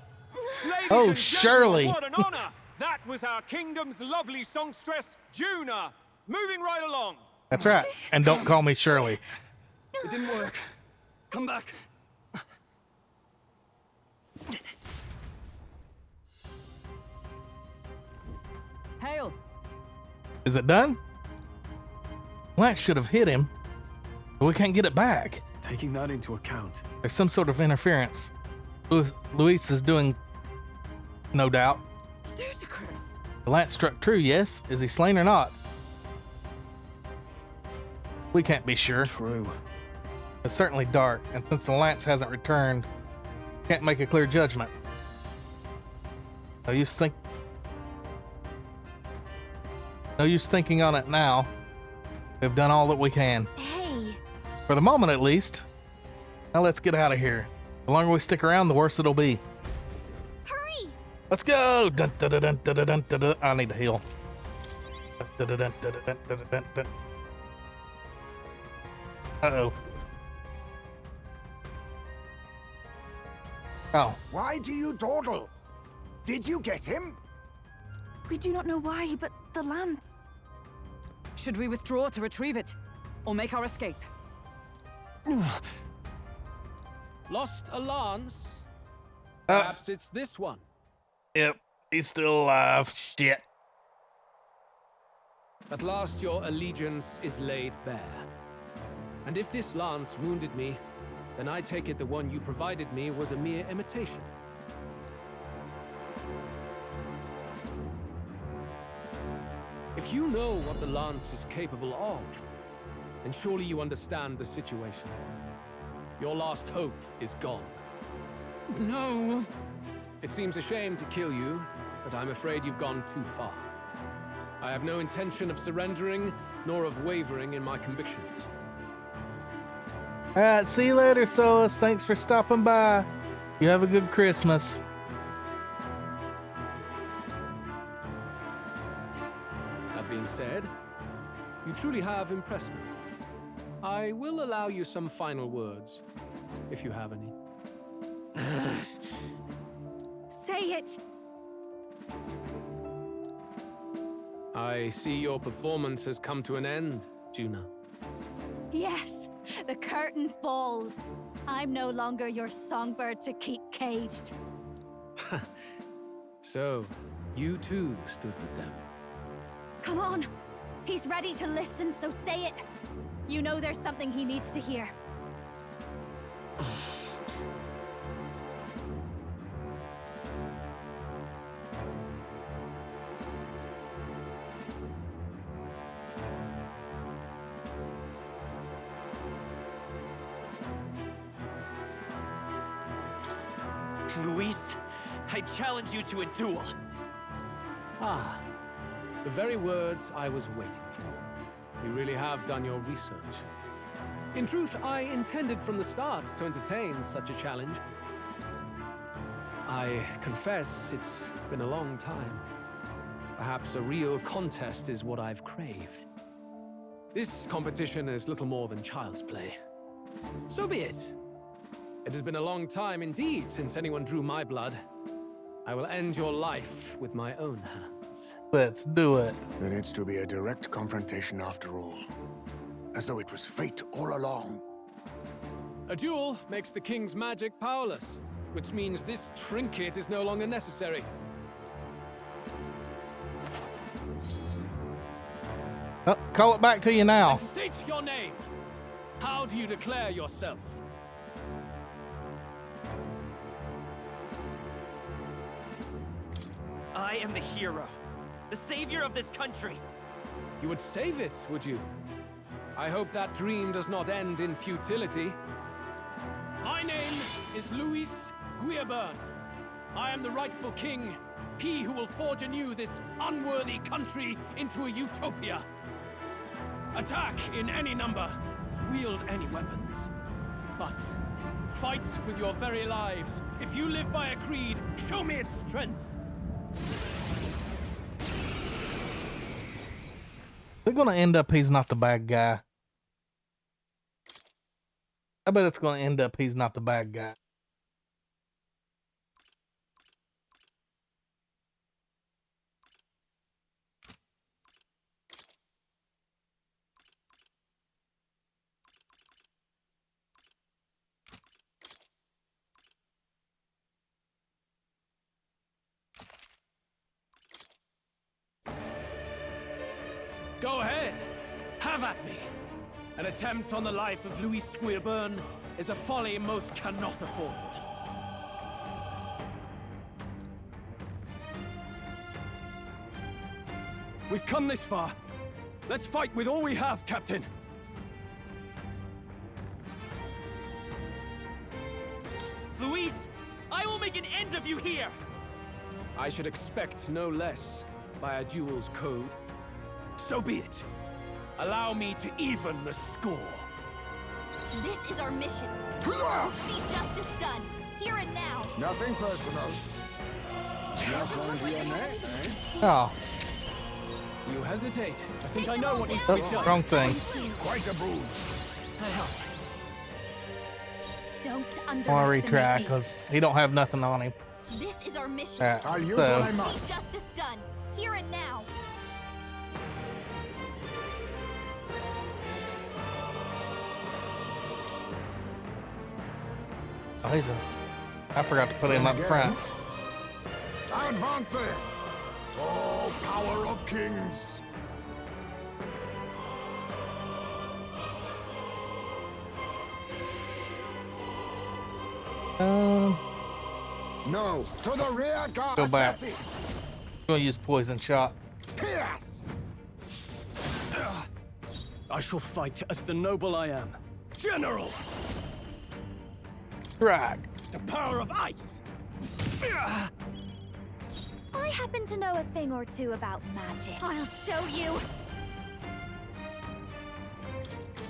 Ladies Oh, and Shirley. gentlemen, what an honor! That was our kingdom's lovely songstress, Juna. Moving right along. That's right. And don't call me Shirley. It didn't work. Come back. Hail! Is it done? Lance should have hit him, but we can't get it back. Taking that into account, There's some sort of interference. Luis is doing, no doubt. Ludicrous. The lance struck true, yes? Is he slain or not? We can't be sure. true. It's certainly dark, and since the lance hasn't returned, can't make a clear judgment. No use thinking on it now. We've done all that we can. Hey, For the moment, at least. Now let's get out of here. The longer we stick around, the worse it'll be. hurry! Let's go! Dun, dun, dun, dun, dun, dun, dun, dun. I need to heal. Dun, dun, dun, dun, dun, dun, dun, dun. Uh-oh. Oh. Why do you dawdle? Did you get him? We do not know why, but the lance. Should we withdraw to retrieve it, or make our escape? Lost a lance? Perhaps it's this one. Yep, he's still alive. Shit. At last your allegiance is laid bare. And if this lance wounded me, then I take it the one you provided me was a mere imitation. If you know what the lance is capable of, then surely you understand the situation. Your last hope is gone. No. It seems a shame to kill you, but I'm afraid you've gone too far. I have no intention of surrendering, nor of wavering in my convictions. Alright, see you later, Solus. Thanks for stopping by. You have a good Christmas. That being said, you truly have impressed me. I will allow you some final words, if you have any. Say it! I see your performance has come to an end, Juna. Yes, the curtain falls. I'm no longer your songbird to keep caged. So, you too stood with them. Come on. He's ready to listen, so say it. You know there's something he needs to hear. Luis, I challenge you to a duel. Ah, the very words I was waiting for. You really have done your research. In truth, I intended from the start to entertain such a challenge. I confess it's been a long time. Perhaps a real contest is what I've craved. This competition is little more than child's play. So be it. It has been a long time indeed since anyone drew my blood. I will end your life with my own hands. Let's do it. There needs to be a direct confrontation after all. As though it was fate all along. A duel makes the king's magic powerless, which means this trinket is no longer necessary. Oh, call it back to you now. And state your name. How do you declare yourself? I am the hero, the savior of this country. You would save it, would you? I hope that dream does not end in futility. My name is Luis Guiaburn. I am the rightful king, he who will forge anew this unworthy country into a utopia. Attack in any number, wield any weapons. But fight with your very lives. If you live by a creed, show me its strength. They're gonna end up he's not the bad guy. I bet it's gonna end up he's not the bad guy. Go ahead. Have at me. An attempt on the life of Luis Guiaburn is a folly most cannot afford. We've come this far. Let's fight with all we have, Captain. Luis, I will make an end of you here. I should expect no less by a duel's code. So be it. Allow me to even the score. This is our mission. We'll see justice done, here and now. Nothing personal. Just on DNA, eh? Oh. You hesitate. I think I know what needs to be Oops, done. wrong thing. Quite a broom. Don't I want to underestimate retract me. because he don't have nothing on him. This is our mission. Alright, I'll use so what I must. Justice done, here and now. poisons. I forgot to put him up front. Advance! Oh, power of kings! No, to the rear guard. Go back. Gonna use poison shot. Yes. I shall fight as the noble I am. General! Drag. The power of ice! I happen to know a thing or two about magic. I'll show you.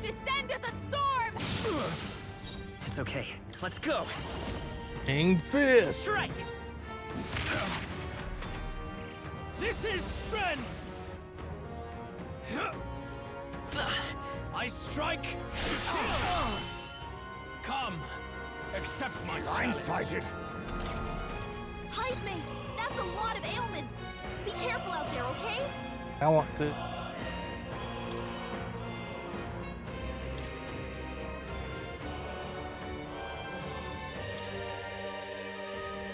Descend as a storm! It's okay. Let's go. King Fist. Strike! This is strength! I strike to kill! Come, accept my challenge. Blindsided. Heisman, that's a lot of ailments. Be careful out there, okay? I want to.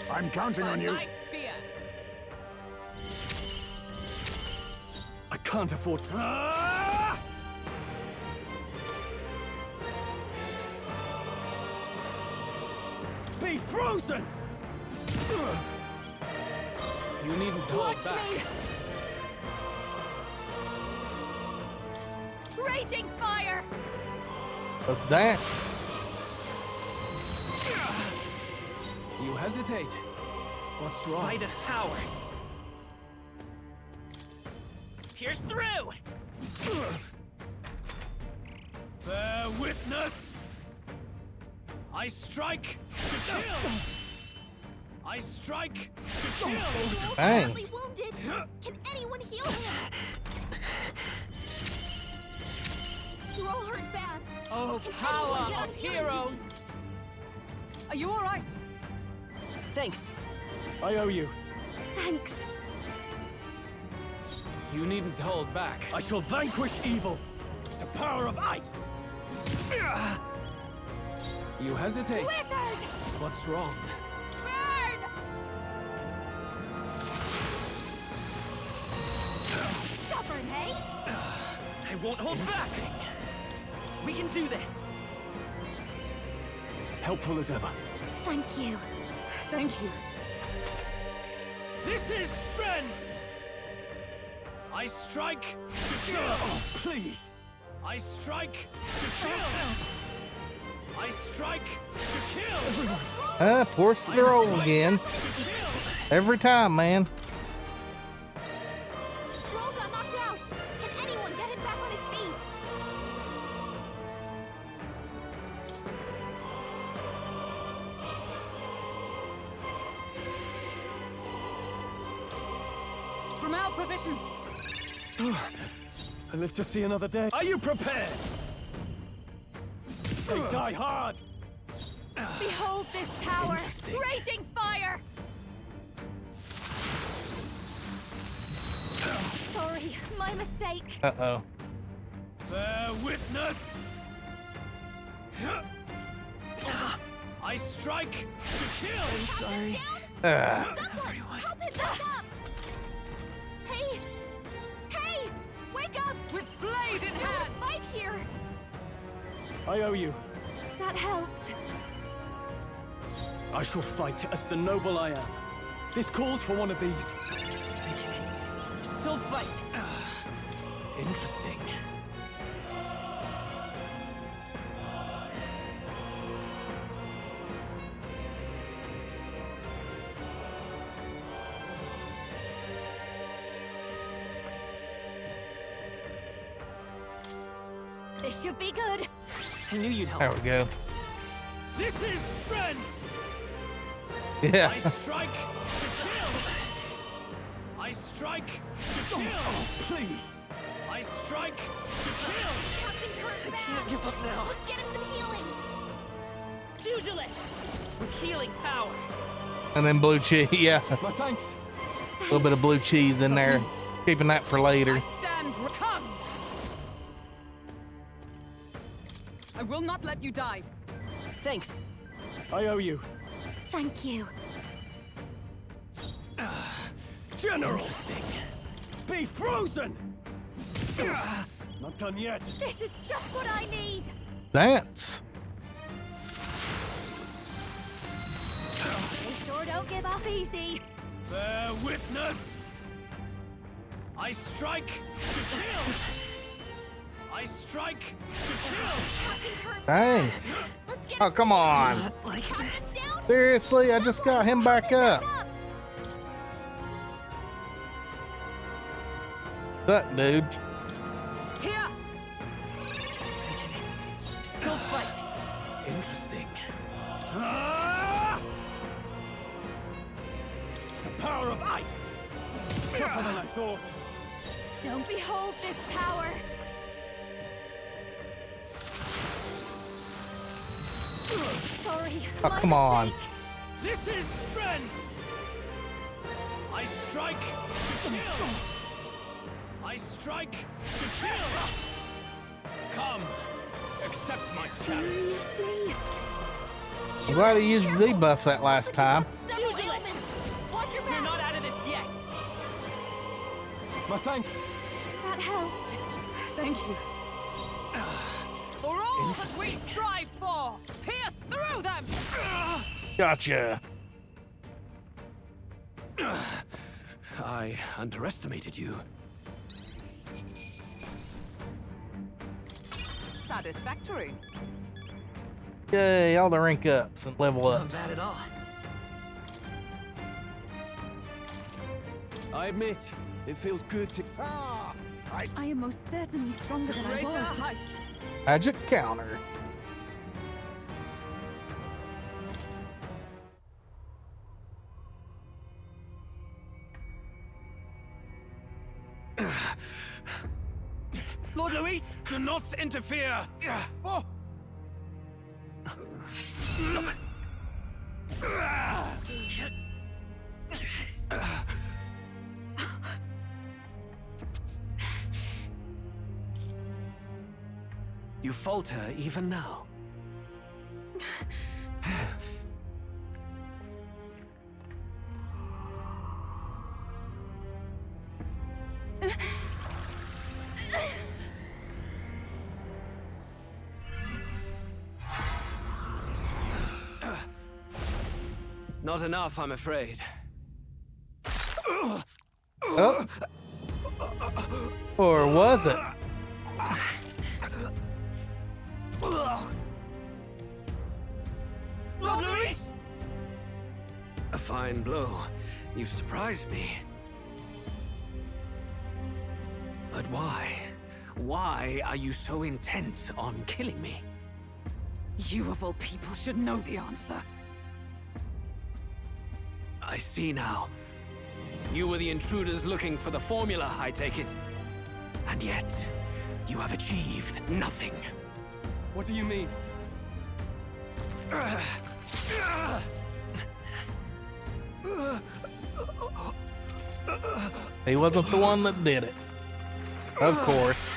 I'm counting on you. Spear. I can't afford. Ah! Be frozen! You needn't hold back. Raging fire! Let's dance. You hesitate. What's wrong? Vitus power. Pierce through! Bear witness! I strike to kill! I strike to kill! Dang. Badly wounded. Can anyone heal him? You're all hurt bad. Oh, Can power anyone get on of healing heroes! duties? Are you all right? Thanks. I owe you. Thanks. You needn't hold back. I shall vanquish evil. The power of ice! You hesitate. Wizard! What's wrong? Burn! Stubborn, hey? I won't hold back. We can do this. Helpful as ever. Thank you. Thank you. This is strength! I strike to kill! Oh, please. I strike to kill! I strike to kill! Poor throw again. Every time, man. Stroll got knocked out. Can anyone get him back on his feet? From our provisions. I live to see another day. Are you prepared? They die hard! Behold this power! Raging fire! Sorry, my mistake. Uh-oh. Bear witness! I strike to kill! I'm sorry. Someone, help him back up! Hey! Hey! Wake up! With blade in Still hand! a fight here! I owe you. That helped. I shall fight as the noble I am. This calls for one of these. Still fight. Interesting. This should be good. I knew you'd help. There we go. This is strength! Yeah. I strike to kill! I strike to kill! Oh, please. I strike to kill! Captain's hurt bad. Can't give up now. Let's get him some healing. Pugilist! With healing power. And then blue cheese. Yeah. My thanks. A little bit of blue cheese in there. Keeping that for later. Stand. Come. I will not let you die. Thanks. I owe you. Thank you. General! Be frozen! Not done yet. This is just what I need. Dance. They sure don't give up easy. Bear witness! I strike to kill! I strike to kill! Dang. Oh, come on. Seriously, I just got him back up. What's up, dude? Here! Still fight. Interesting. The power of ice! Tougher than I thought. Don't behold this power. Sorry. Oh, come on. This is strength! I strike to kill! I strike to kill! Come, accept my challenge. Seriously? I'm glad he used the debuff that last time. Watch your You're back. not out of this yet. My thanks. That helped. Thank you. For all that we strive for, pierce through them. Gotcha. I underestimated you. Satisfactory. Yay, all the rank ups and level Not ups. bad at all. I admit, it feels good to... I am most certainly stronger than I Greater was. heights. Magic counter. Lord Luis, do not interfere! Oh. You falter even now. Not enough, I'm afraid. Oh. Or was it? Lord Luis! A fine blow. You've surprised me. But why? Why are you so intent on killing me? You of all people should know the answer. I see now. You were the intruders looking for the formula, I take it. And yet, you have achieved nothing. What do you mean? He wasn't the one that did it. Of course.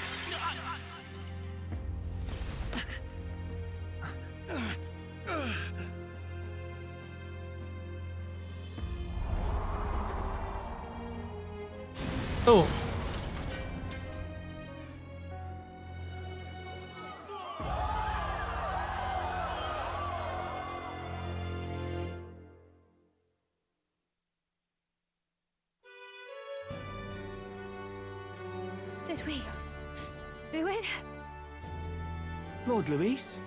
Oh. Did we do it? Lord Luis?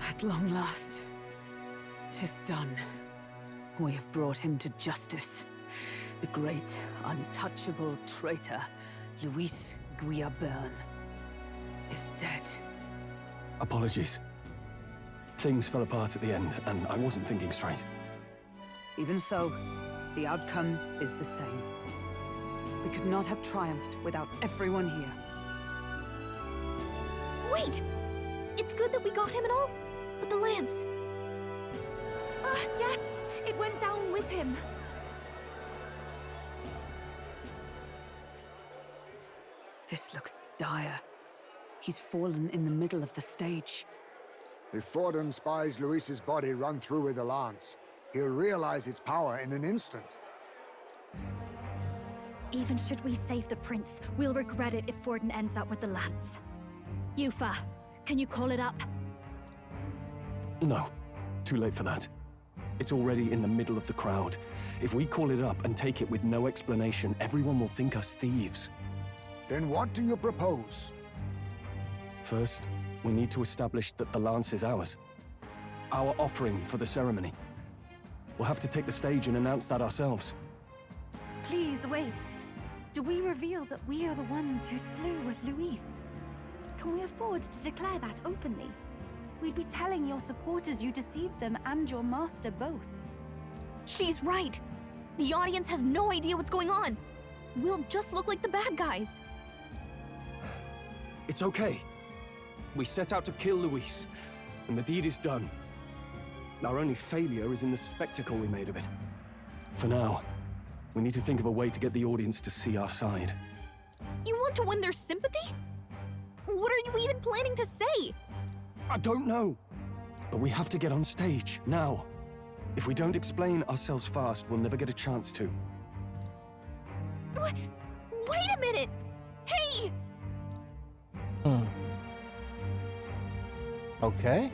At long last, 'tis done. We have brought him to justice. The great, untouchable traitor, Luis Guillaburn, is dead. Apologies. Things fell apart at the end, and I wasn't thinking straight. Even so, the outcome is the same. We could not have triumphed without everyone here. Wait! It's good that we got him and all, but the lance. Yes, it went down with him. This looks dire. He's fallen in the middle of the stage. If Forden spies Luis's body run through with a lance, he'll realize its power in an instant. Even should we save the prince, we'll regret it if Forden ends up with the lance. Yufa, can you call it up? No. Too late for that. It's already in the middle of the crowd. If we call it up and take it with no explanation, everyone will think us thieves. Then what do you propose? First, we need to establish that the lance is ours. Our offering for the ceremony. We'll have to take the stage and announce that ourselves. Please wait. Do we reveal that we are the ones who slew Luis? Can we afford to declare that openly? We'd be telling your supporters you deceived them and your master both. She's right. The audience has no idea what's going on. We'll just look like the bad guys. It's okay. We set out to kill Luis, and the deed is done. Our only failure is in the spectacle we made of it. For now, we need to think of a way to get the audience to see our side. You want to win their sympathy? What are you even planning to say? I don't know. But we have to get on stage, now. If we don't explain ourselves fast, we'll never get a chance to. Wait a minute! Hey! Okay.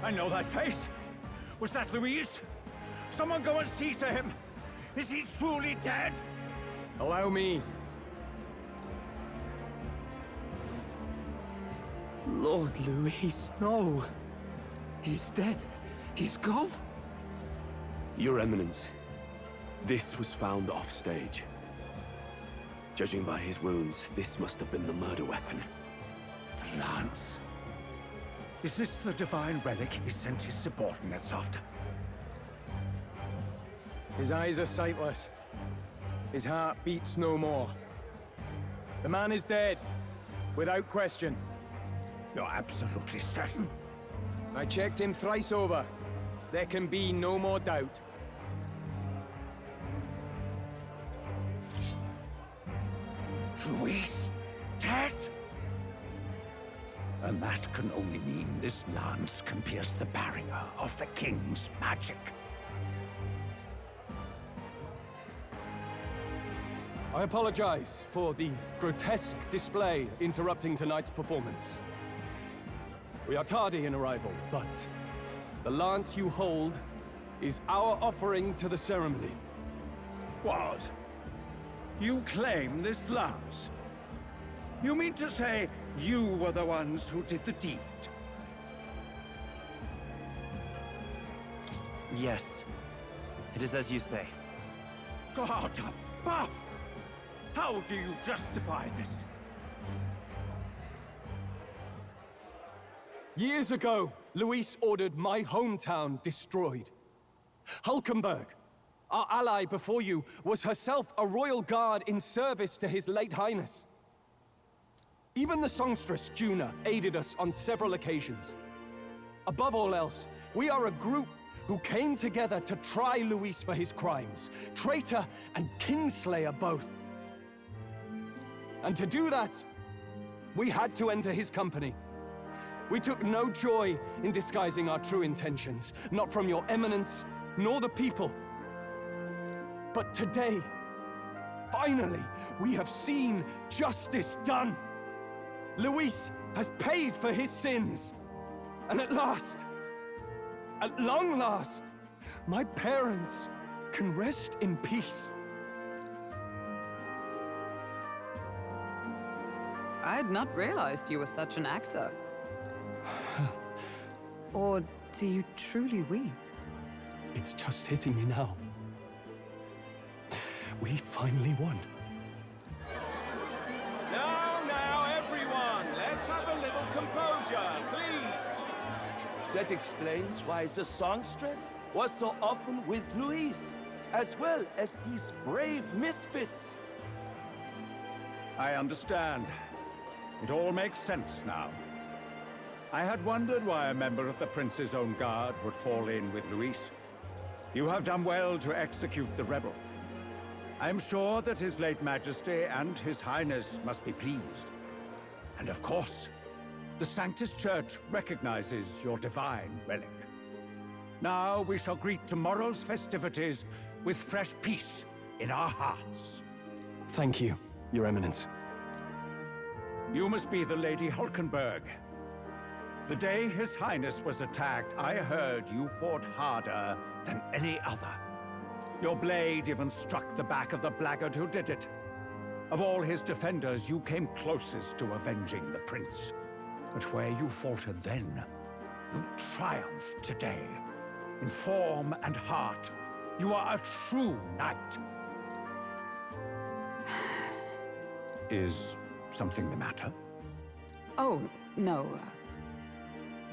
I know that face. Was that Luis? Someone go and see to him. Is he truly dead? Allow me. Lord Luis, no. He's dead. He's gone. Your Eminence, this was found off-stage. Judging by his wounds, this must have been the murder weapon. The lance. Is this the divine relic he sent his subordinates after? His eyes are sightless. His heart beats no more. The man is dead, without question. You're absolutely certain? I checked him thrice over. There can be no more doubt. Luis, dead? And that can only mean this lance can pierce the barrier of the king's magic. I apologize for the grotesque display interrupting tonight's performance. We are tardy in arrival, but the lance you hold is our offering to the ceremony. What? You claim this lance? You mean to say you were the ones who did the deed? Yes. It is as you say. God above! How do you justify this? Years ago, Luis ordered my hometown destroyed. Hulkenberg, our ally before you, was herself a royal guard in service to his late highness. Even the songstress, Juna, aided us on several occasions. Above all else, we are a group who came together to try Luis for his crimes, traitor and kingslayer both. And to do that, we had to enter his company. We took no joy in disguising our true intentions, not from your eminence, nor the people. But today, finally, we have seen justice done. Luis has paid for his sins. And at last, at long last, my parents can rest in peace. I had not realized you were such an actor. Or do you truly weep? It's just hitting me now. We finally won. Now, everyone, let's have a little composure, please. That explains why the songstress was so often with Luis, as well as these brave misfits. I understand. It all makes sense now. I had wondered why a member of the Prince's own guard would fall in with Luis. You have done well to execute the rebel. I am sure that His late Majesty and His Highness must be pleased. And of course, the Sanctus Church recognizes your divine relic. Now we shall greet tomorrow's festivities with fresh peace in our hearts. Thank you, Your Eminence. You must be the Lady Hulkenberg. The day His Highness was attacked, I heard you fought harder than any other. Your blade even struck the back of the blackguard who did it. Of all his defenders, you came closest to avenging the prince. But where you faltered then, you triumph today. In form and heart, you are a true knight. Is something the matter? Oh, no.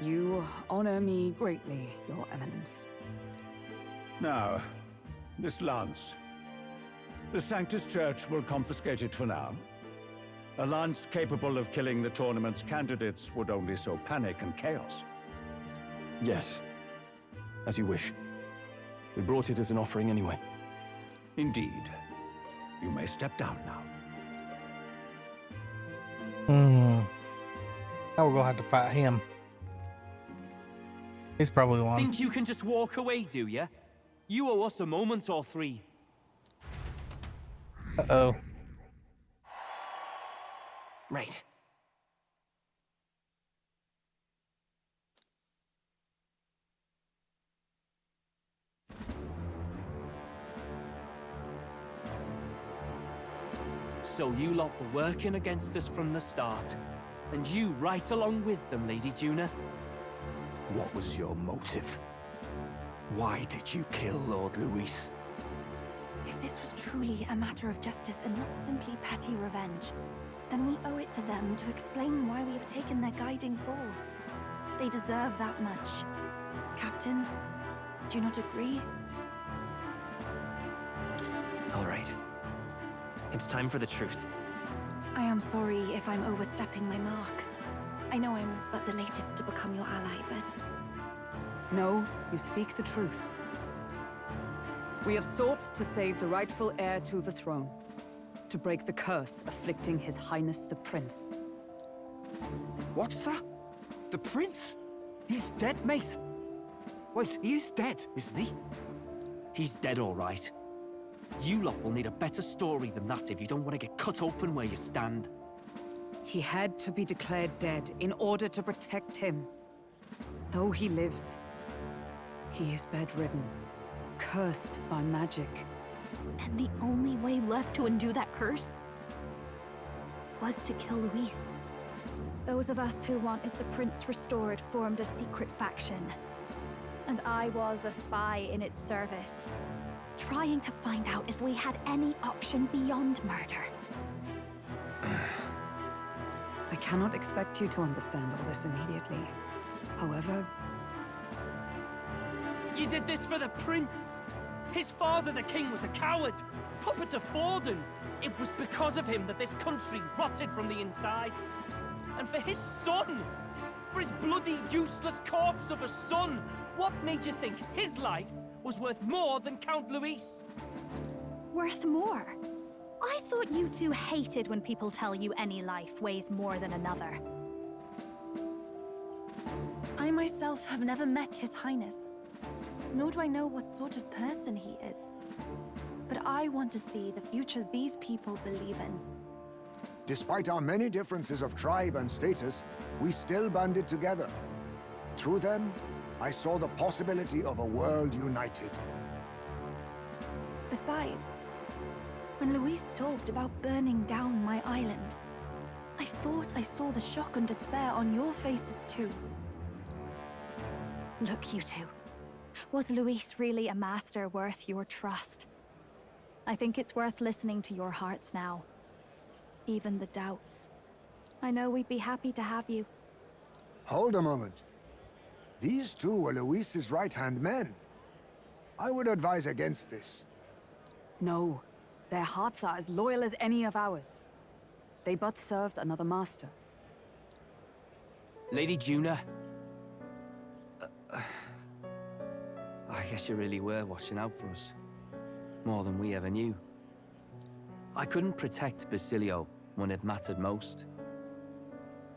You honor me greatly, Your Eminence. Now, this lance. The Sanctus Church will confiscate it for now. A lance capable of killing the tournament's candidates would only sow panic and chaos. Yes. As you wish. We brought it as an offering anyway. Indeed. You may step down now. Now we're gonna have to fight him. He's probably the one. Think you can just walk away, do ya? You owe us a moment or three. Uh-oh. Right. So you lot were working against us from the start, and you right along with them, Lady Juna. What was your motive? Why did you kill Lord Luis? If this was truly a matter of justice and not simply petty revenge, then we owe it to them to explain why we have taken their guiding force. They deserve that much. Captain, do you not agree? All right. It's time for the truth. I am sorry if I'm overstepping my mark. I know I'm but the latest to become your ally, but... No, you speak the truth. We have sought to save the rightful heir to the throne, to break the curse afflicting His Highness the Prince. What's that? The prince? He's dead, mate. Wait, he is dead, isn't he? He's dead, all right. You lot will need a better story than that if you don't want to get cut open where you stand. He had to be declared dead in order to protect him. Though he lives, he is bedridden, cursed by magic. And the only way left to undo that curse was to kill Luis. Those of us who wanted the prince restored formed a secret faction. And I was a spy in its service, trying to find out if we had any option beyond murder. I cannot expect you to understand all this immediately. However... You did this for the prince! His father, the king, was a coward! Puppet to Forden! It was because of him that this country rotted from the inside. And for his son! For his bloody, useless corpse of a son! What made you think his life was worth more than Count Luis? Worth more? I thought you two hated when people tell you any life weighs more than another. I myself have never met His Highness, nor do I know what sort of person he is. But I want to see the future these people believe in. Despite our many differences of tribe and status, we still banded together. Through them, I saw the possibility of a world united. Besides, when Luis talked about burning down my island, I thought I saw the shock and despair on your faces too. Look, you two. Was Luis really a master worth your trust? I think it's worth listening to your hearts now. Even the doubts. I know we'd be happy to have you. Hold a moment. These two were Luis's right-hand men. I would advise against this. No. Their hearts are as loyal as any of ours. They but served another master. Lady Juna. I guess you really were watching out for us. More than we ever knew. I couldn't protect Basilio when it mattered most.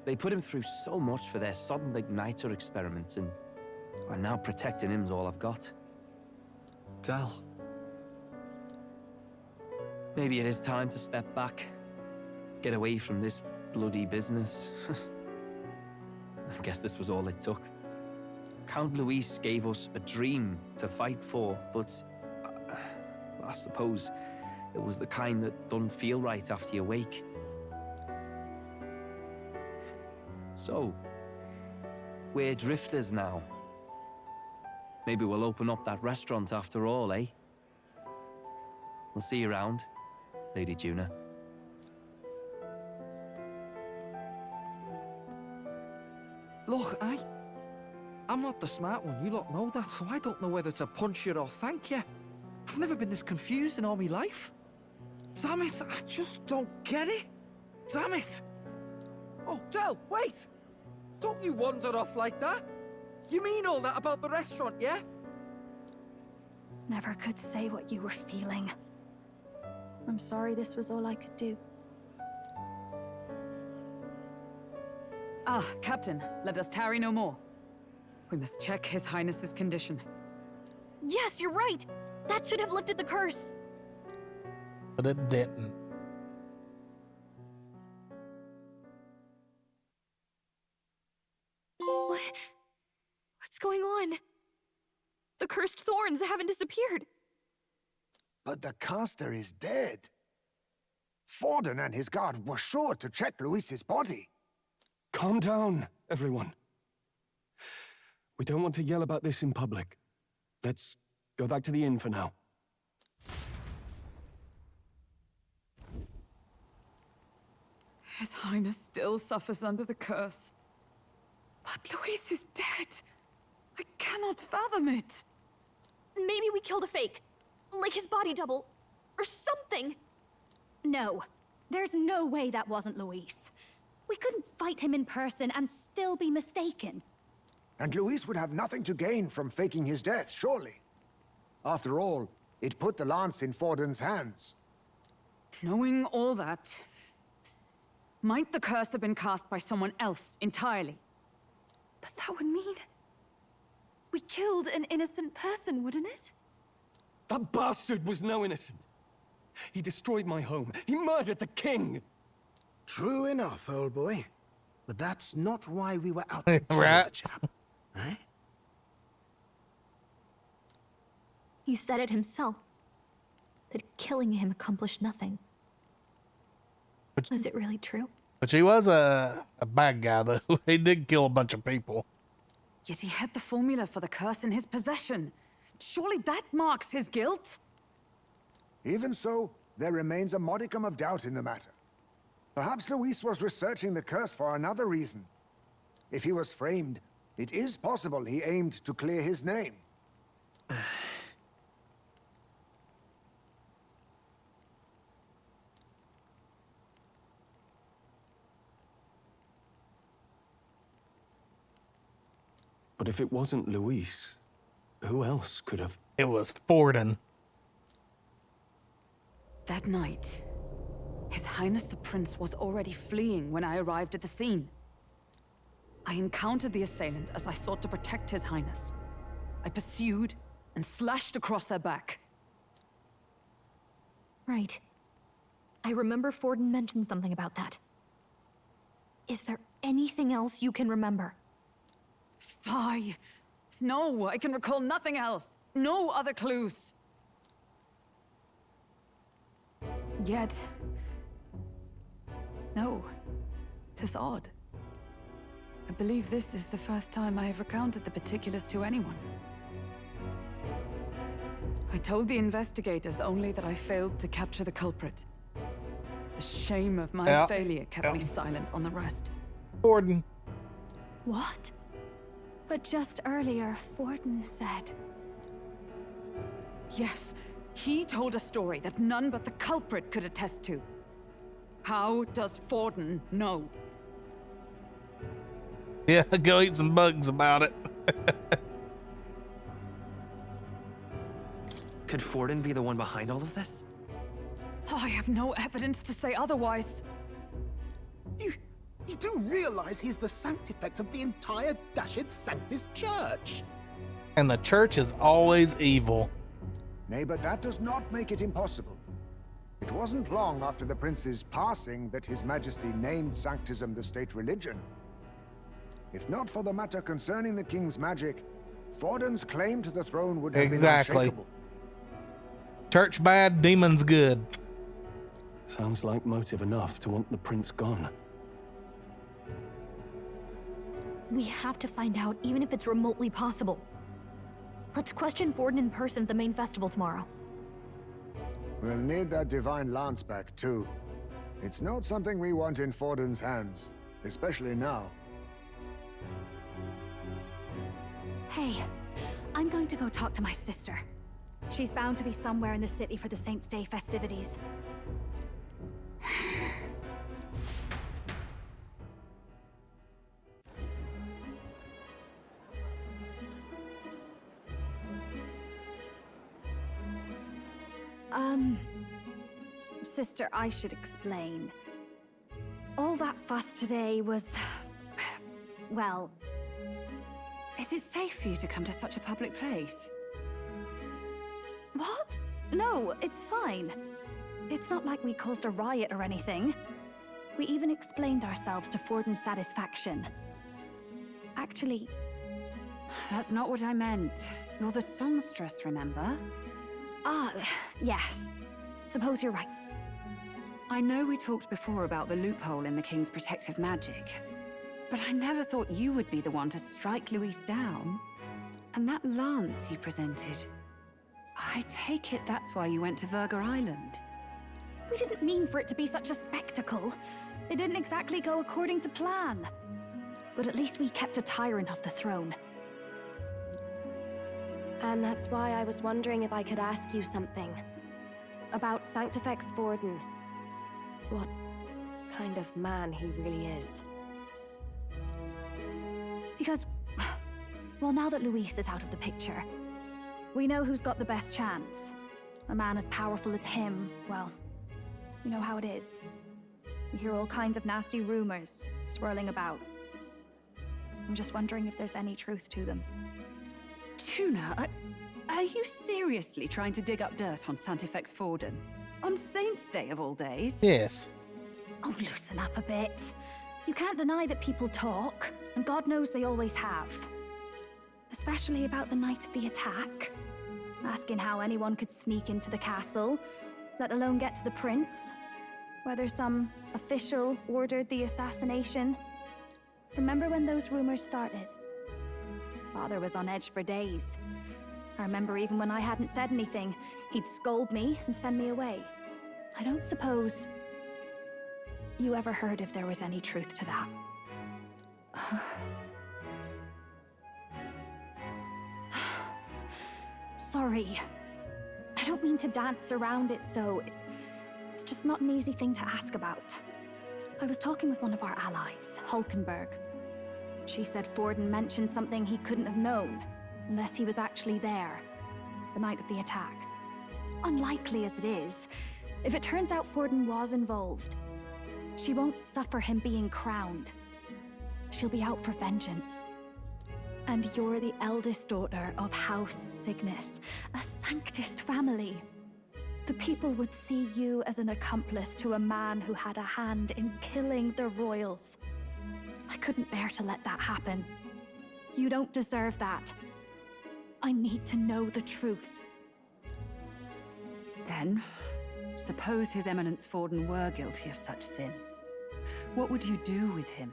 They put him through so much for their sudden igniter experiments, and now protecting him's all I've got. Del. Maybe it is time to step back. Get away from this bloody business. I guess this was all it took. Count Luis gave us a dream to fight for, but I suppose it was the kind that don't feel right after you wake. So, we're drifters now. Maybe we'll open up that restaurant after all, eh? We'll see you around, Lady Juna. Look, I'm not the smart one, you lot know that, so I don't know whether to punch you or thank you. I've never been this confused in all my life. Damn it, I just don't get it. Damn it. Oh, Del, wait! Don't you wander off like that. You mean all that about the restaurant, yeah? Never could say what you were feeling. I'm sorry this was all I could do. Ah, Captain, let us tarry no more. We must check His Highness's condition. Yes, you're right. That should have lifted the curse. But it didn't. What's going on? The cursed thorns haven't disappeared. But the caster is dead. Forden and his guard were sure to check Luis's body. Calm down, everyone. We don't want to yell about this in public. Let's go back to the inn for now. His Highness still suffers under the curse. But Luis is dead. I cannot fathom it. Maybe we killed a fake. Like his body double. Or something. No. There's no way that wasn't Luis. We couldn't fight him in person and still be mistaken. And Luis would have nothing to gain from faking his death, surely. After all, it put the lance in Forden's hands. Knowing all that, might the curse have been cast by someone else entirely? But that would mean we killed an innocent person, wouldn't it? That bastard was no innocent. He destroyed my home. He murdered the king. True enough, old boy. But that's not why we were out to kill Right. the chap. Eh? He said it himself. That killing him accomplished nothing. Was it really true? But she was a bad guy, though. He did kill a bunch of people. Yet he had the formula for the curse in his possession. Surely that marks his guilt? Even so, there remains a modicum of doubt in the matter. Perhaps Luis was researching the curse for another reason. If he was framed, it is possible he aimed to clear his name. But if it wasn't Luis, who else could have? It was Forden. That night, His Highness the Prince was already fleeing when I arrived at the scene. I encountered the assailant as I sought to protect His Highness. I pursued and slashed across their back. Right. I remember Forden mentioned something about that. Is there anything else you can remember? Fie! No, I can recall nothing else. No other clues. Yet... no. 'Tis odd. I believe this is the first time I have recounted the particulars to anyone. I told the investigators only that I failed to capture the culprit. The shame of my failure kept me silent on the rest. Forden. What? But just earlier, Forden said... Yes, he told a story that none but the culprit could attest to. How does Forden know? Yeah, go eat some bugs about it. Could Forden be the one behind all of this? I have no evidence to say otherwise. You do realize he's the sanctifex of the entire Dashid Sanctus Church? And the church is always evil. Nay, but that does not make it impossible. It wasn't long after the prince's passing that His Majesty named Sanctism the state religion. If not for the matter concerning the king's magic, Forden's claim to the throne would have been unshakable. Church bad, demons good. Sounds like motive enough to want the prince gone. We have to find out, even if it's remotely possible. Let's question Forden in person at the main festival tomorrow. We'll need that divine lance back, too. It's not something we want in Forden's hands, especially now. Hey, I'm going to go talk to my sister. She's bound to be somewhere in the city for the Saints' Day festivities. Sister, I should explain. All that fuss today was... well... Is it safe for you to come to such a public place? What? No, it's fine. It's not like we caused a riot or anything. We even explained ourselves to Forden's satisfaction. Actually... That's not what I meant. You're the songstress, remember? Ah, yes. Suppose you're right. I know we talked before about the loophole in the king's protective magic, but I never thought you would be the one to strike Luis down. And that lance you presented, I take it that's why you went to Verga Island. We didn't mean for it to be such a spectacle. It didn't exactly go according to plan. But at least we kept a tyrant off the throne. And that's why I was wondering if I could ask you something. About Sanctifex Forden. What kind of man he really is. Because, well, now that Luis is out of the picture, we know who's got the best chance. A man as powerful as him, well, you know how it is. We hear all kinds of nasty rumors swirling about. I'm just wondering if there's any truth to them. Tuna, are you seriously trying to dig up dirt on Sanctifex Forden? On Saints' Day of all days? Yes. Oh, loosen up a bit. You can't deny that people talk, and God knows they always have. Especially about the night of the attack. Asking how anyone could sneak into the castle, let alone get to the prince. Whether some official ordered the assassination. Remember when those rumors started? Father was on edge for days. I remember even when I hadn't said anything, he'd scold me and send me away. I don't suppose you ever heard if there was any truth to that. Sorry. I don't mean to dance around it, so it's just not an easy thing to ask about. I was talking with one of our allies, Hulkenberg. She said Forden mentioned something he couldn't have known, unless he was actually there, the night of the attack. Unlikely as it is, if it turns out Forden was involved, she won't suffer him being crowned. She'll be out for vengeance. And you're the eldest daughter of House Cygnus, a Sanctist family. The people would see you as an accomplice to a man who had a hand in killing the royals. I couldn't bear to let that happen. You don't deserve that. I need to know the truth. Then, suppose His Eminence Forden were guilty of such sin. What would you do with him?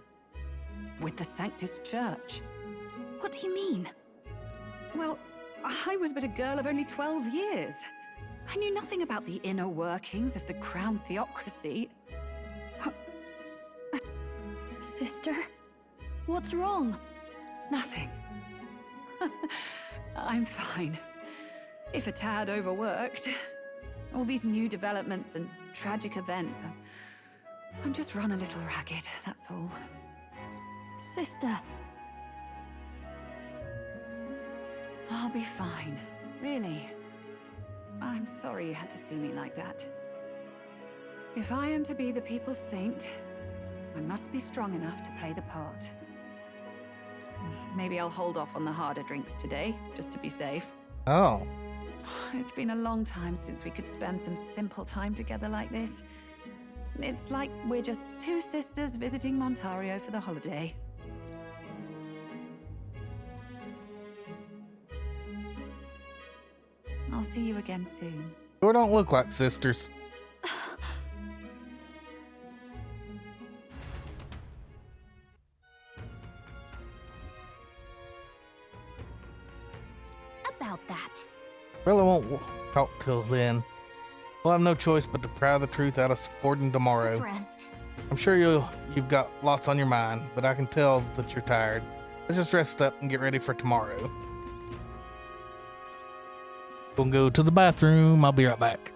With the Sanctus Church? What do you mean? Well, I was but a girl of only 12 years. I knew nothing about the inner workings of the crown theocracy. Sister? What's wrong? Nothing. I'm fine. If a tad overworked. All these new developments and tragic events. I'm just run a little ragged, that's all. Sister. I'll be fine, really. I'm sorry you had to see me like that. If I am to be the people's saint, I must be strong enough to play the part. Maybe I'll hold off on the harder drinks today, just to be safe. Oh. It's been a long time since we could spend some simple time together like this. It's like we're just two sisters visiting Montario for the holiday. I'll see you again soon. Sure don't look like sisters. About that. Really won't talk till then. We'll have no choice but to pry the truth out of Forden tomorrow. Let's rest. I'm sure you've got lots on your mind, but I can tell that you're tired. Let's just rest up and get ready for tomorrow. We'll go to the bathroom. I'll be right back.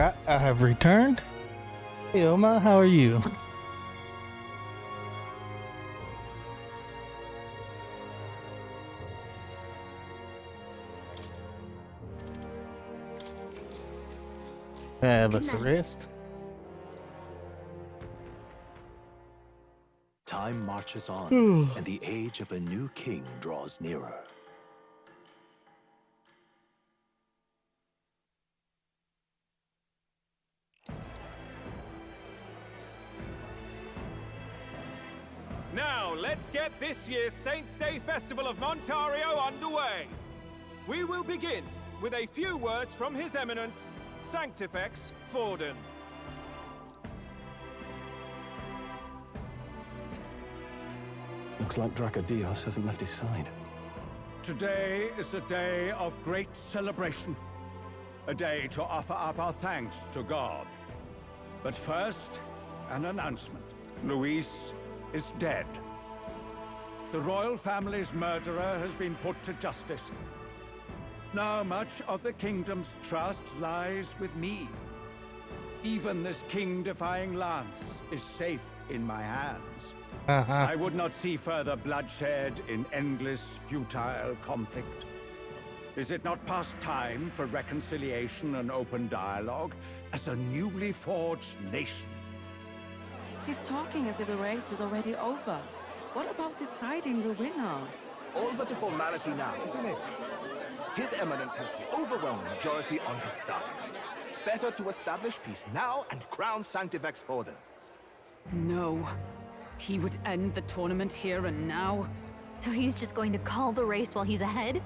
Alright, I have returned. Hey, Oma, how are you? Have us a rest. Time marches on, and the age of a new king draws nearer. Now, let's get this year's Saints' Day Festival of Montario underway. We will begin with a few words from His Eminence, Sanctifex Forden. Looks like Dracodios hasn't left his side. Today is a day of great celebration. A day to offer up our thanks to God. But first, an announcement. Luis is dead. The royal family's murderer has been put to justice. Now much of the kingdom's trust lies with me. Even this king-defying lance is safe in my hands. I would not see further bloodshed in endless, futile conflict. Is it not past time for reconciliation and open dialogue as a newly forged nation? He's talking as if the race is already over. What about deciding the winner? All but a formality now, isn't it? His Eminence has the overwhelming majority on his side. Better to establish peace now and crown Sanctifex Forden. No. He would end the tournament here and now. So he's just going to call the race while he's ahead?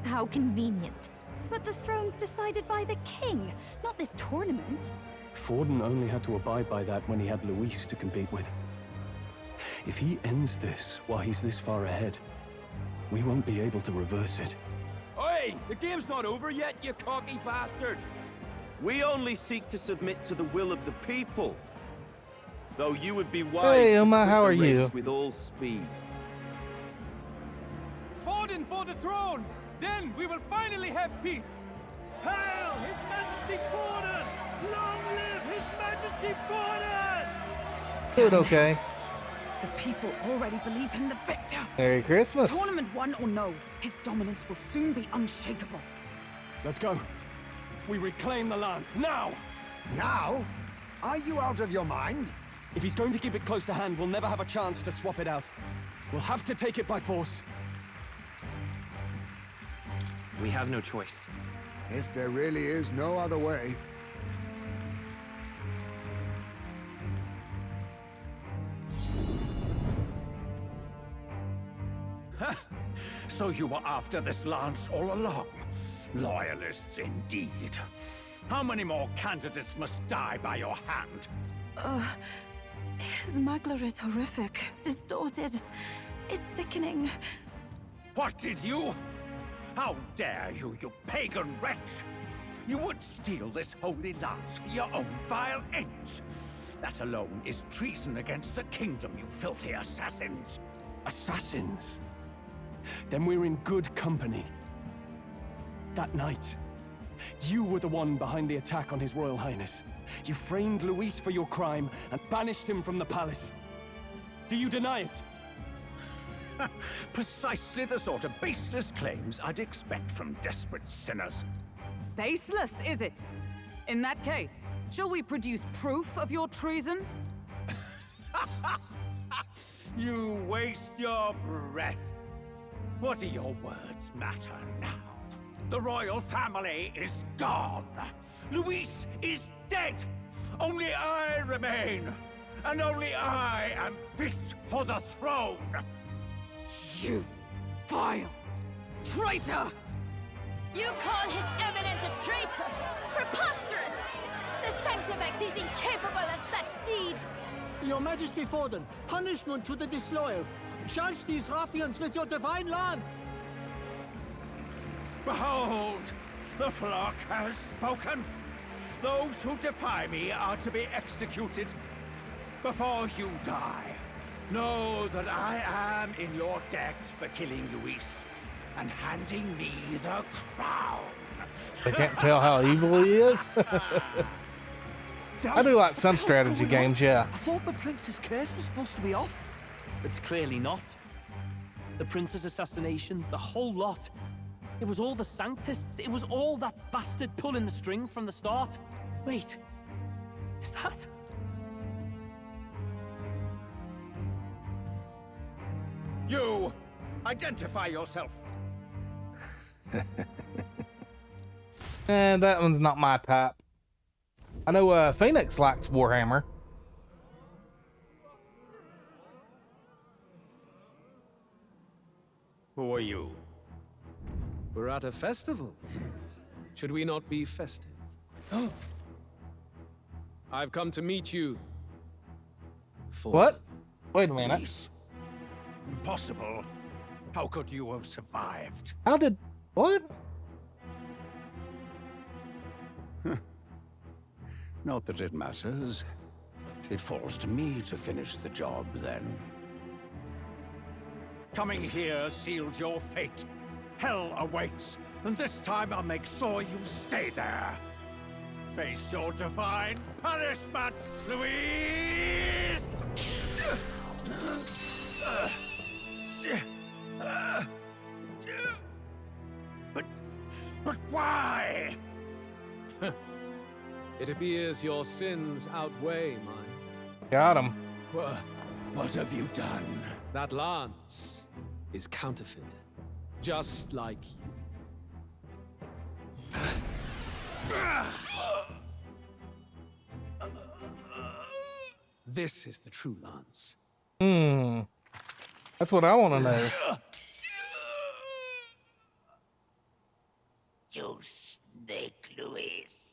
How convenient. But the throne's decided by the king, not this tournament. Forden only had to abide by that when he had Luis to compete with. If he ends this while he's this far ahead, we won't be able to reverse it. Oi! The game's not over yet, you cocky bastard! We only seek to submit to the will of the people. Though you would be wise Hey, to Oma, quit how the are race you? with all speed. Forden for the throne! Then we will finally have peace! Hail His Majesty Forden! Long live His Majesty Forden! Dude, okay. The people already believe him the victor. Merry Christmas. Tournament won or no, his dominance will soon be unshakable. Let's go. We reclaim the lance, now! Now? Are you out of your mind? If he's going to keep it close to hand, we'll never have a chance to swap it out. We'll have to take it by force. We have no choice. If there really is no other way. So you were after this lance all along? Loyalists indeed. How many more candidates must die by your hand? His Magler is horrific, distorted. It's sickening. What did you? How dare you, you pagan wretch! You would steal this holy lance for your own vile ends. That alone is treason against the kingdom, you filthy assassins. Assassins? Then we're in good company. That night, you were the one behind the attack on His Royal Highness. You framed Luis for your crime and banished him from the palace. Do you deny it? Precisely the sort of baseless claims I'd expect from desperate sinners. Baseless, is it? In that case, shall we produce proof of your treason? You waste your breath. What do your words matter now? The royal family is gone. Luis is dead. Only I remain. And only I am fit for the throne. You vile traitor! You call His Eminence a traitor? Preposterous! The Sanctifex is incapable of such deeds! Your Majesty Forden, punishment to the disloyal. Judge these ruffians with your divine lance! Behold, the flock has spoken. Those who defy me are to be executed. Before you die, know that I am in your debt for killing Luis and handing me the crown. I can't tell how evil he is. I do like some strategy games, yeah. I thought the prince's curse was supposed to be off. It's clearly not. The prince's assassination, the whole lot. It was all the Sanctists. It was all that bastard pulling the strings from the start. Wait, is that? You! Identify yourself! And that one's not my type. I know Phoenix likes Warhammer. Who are you? We're at a festival. Should we not be festive? I've come to meet you. What? Wait a minute. Luis. Impossible. How could you have survived? How did... What? Not that it matters. It falls to me to finish the job, then. Coming here sealed your fate. Hell awaits, and this time I'll make sure you stay there. Face your divine punishment, Luis! But why? It appears your sins outweigh mine. Got him. What have you done? That lance is counterfeit, just like you. This is the true lance. That's what I want to know. You snake, Luis.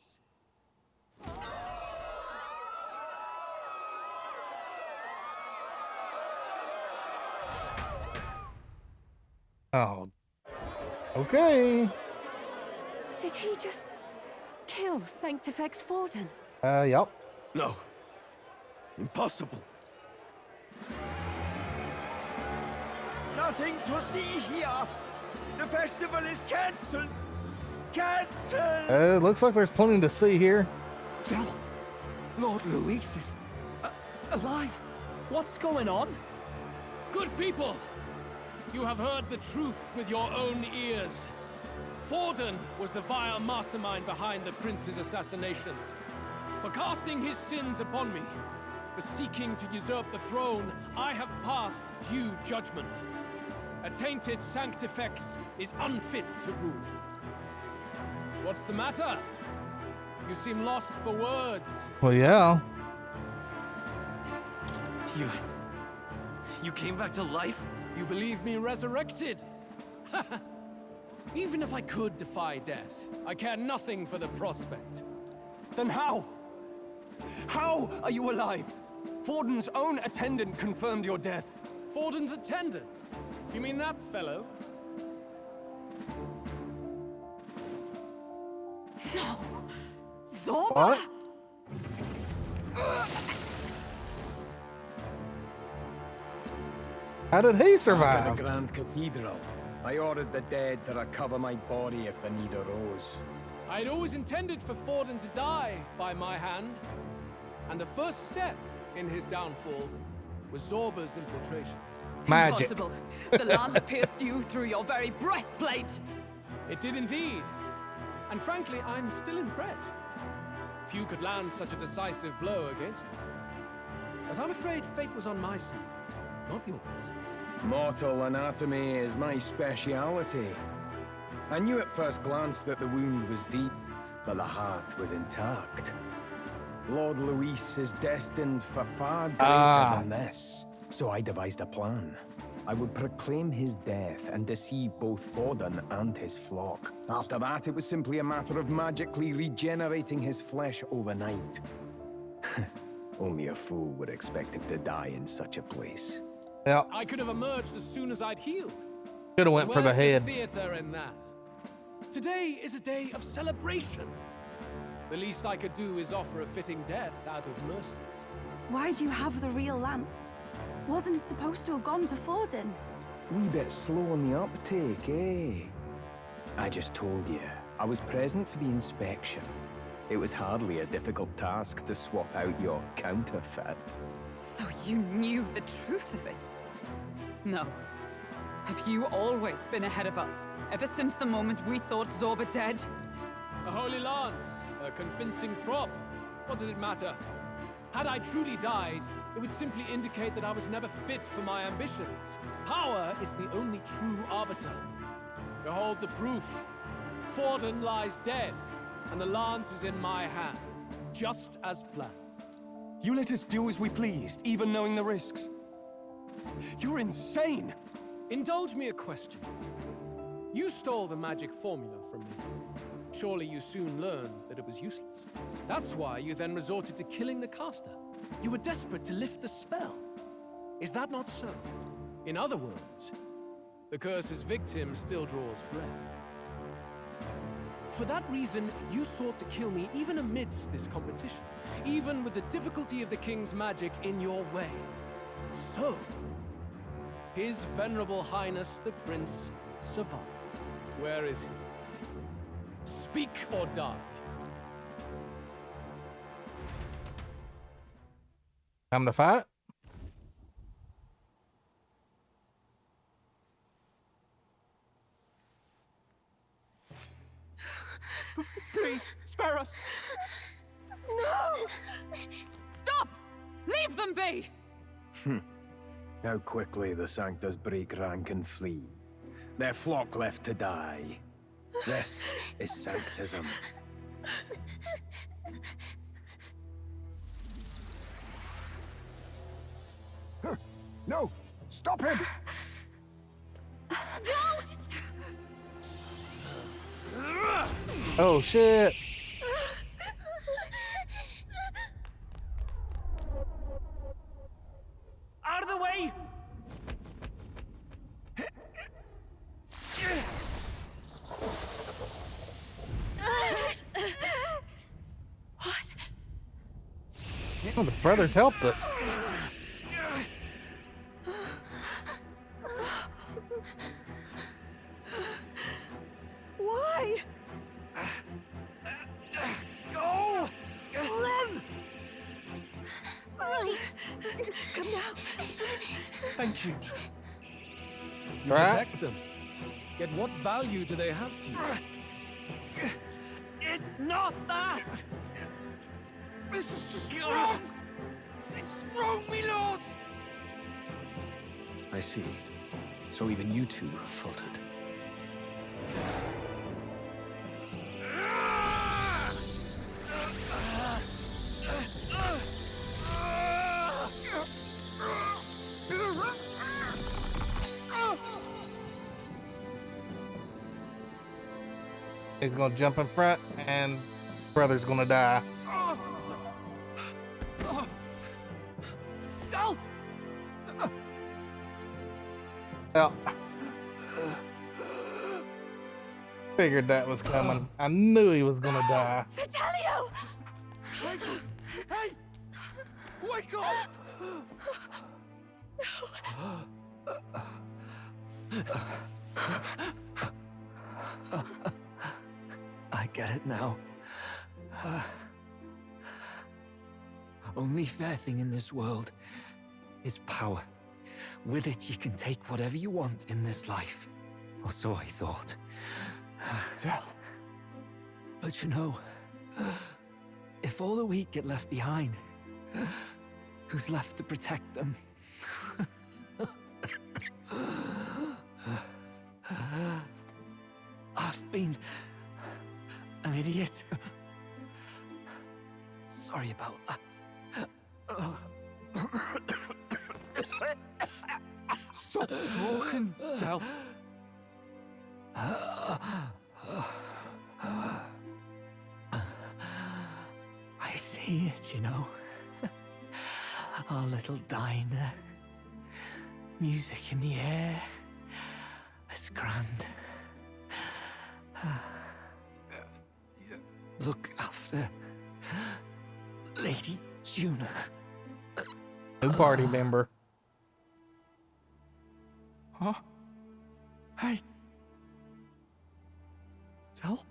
Oh. Okay. Did he just kill Sanctifex Forden? Yep. No. Impossible. Nothing to see here. The festival is cancelled. Cancelled. It looks like there's plenty to see here. Lord Luis is alive. What's going on? Good people, you have heard the truth with your own ears. Forden was the vile mastermind behind the prince's assassination. For casting his sins upon me, for seeking to usurp the throne, I have passed due judgment. A tainted Sanctifex is unfit to rule. What's the matter? You seem lost for words. Well, yeah. You came back to life? You believe me resurrected? Even if I could defy death, I care nothing for the prospect. Then how? How are you alive? Forden's own attendant confirmed your death. Forden's attendant? You mean that fellow? No! Zorba? What? How did he At survive? the Grand Cathedral, I ordered the dead to recover my body if the need arose. I'd always intended for Forden to die by my hand. And the first step in his downfall was Zorba's infiltration. Magic. Impossible. The lance pierced you through your very breastplate. It did indeed. And frankly, I'm still impressed. Few could land such a decisive blow against me. But I'm afraid fate was on my side, not yours. Mortal anatomy is my speciality. I knew at first glance that the wound was deep, but the heart was intact. Lord Luis is destined for far greater than this, so I devised a plan. I would proclaim his death and deceive both Forden and his flock. After that, it was simply a matter of magically regenerating his flesh overnight. Only a fool would expect him to die in such a place. Yeah. I could have emerged as soon as I'd healed. Should have went for the head. Where's the theater in that? Today is a day of celebration. The least I could do is offer a fitting death out of mercy. Why do you have the real lance? Wasn't it supposed to have gone to Forden? Wee bit slow on the uptake, eh? I just told you, I was present for the inspection. It was hardly a difficult task to swap out your counterfeit. So you knew the truth of it? No. Have you always been ahead of us, ever since the moment we thought Zorba dead? A holy lance, a convincing prop. What does it matter? Had I truly died, it would simply indicate that I was never fit for my ambitions. Power is the only true arbiter. Behold the proof. Forden lies dead, and the lance is in my hand, just as planned. You let us do as we pleased, even knowing the risks. You're insane! Indulge me a question. You stole the magic formula from me. Surely you soon learned that it was useless. That's why you then resorted to killing the caster. You were desperate to lift the spell. Is that not so? In other words, the curse's victim still draws breath. For that reason, you sought to kill me even amidst this competition, even with the difficulty of the king's magic in your way. So, His Venerable Highness the Prince survived. Where is he? Speak or die. Time to fight? Please, spare us. No! Stop! Leave them be! How quickly the Sanctus break rank and flee. Their flock left to die. This is Sanctism. No! Stop him! Oh shit! Out of the way! What? Oh, the brothers helped us. Why? Go! Run! Right. Come now. Thank you. You Right. protect them. Yet what value do they have to you? It's not that! This is just wrong! It's wrong, me lords! I see. So even you two faltered. He's gonna jump in front, and brother's gonna die. Dal! Well, figured that was coming. I knew he was gonna die. Fantazio! Hey! Wake up! I get it now. Only fair thing in this world is power. With it, you can take whatever you want in this life. Or so I thought. Tell. But you know, if all the weak get left behind, who's left to protect them? I've been an idiot. Sorry about that. Stop talking, Del. I see it, you know. Our little diner. Music in the air. It's grand. Look after Lady Juna. New party member. Huh? Hey. Del?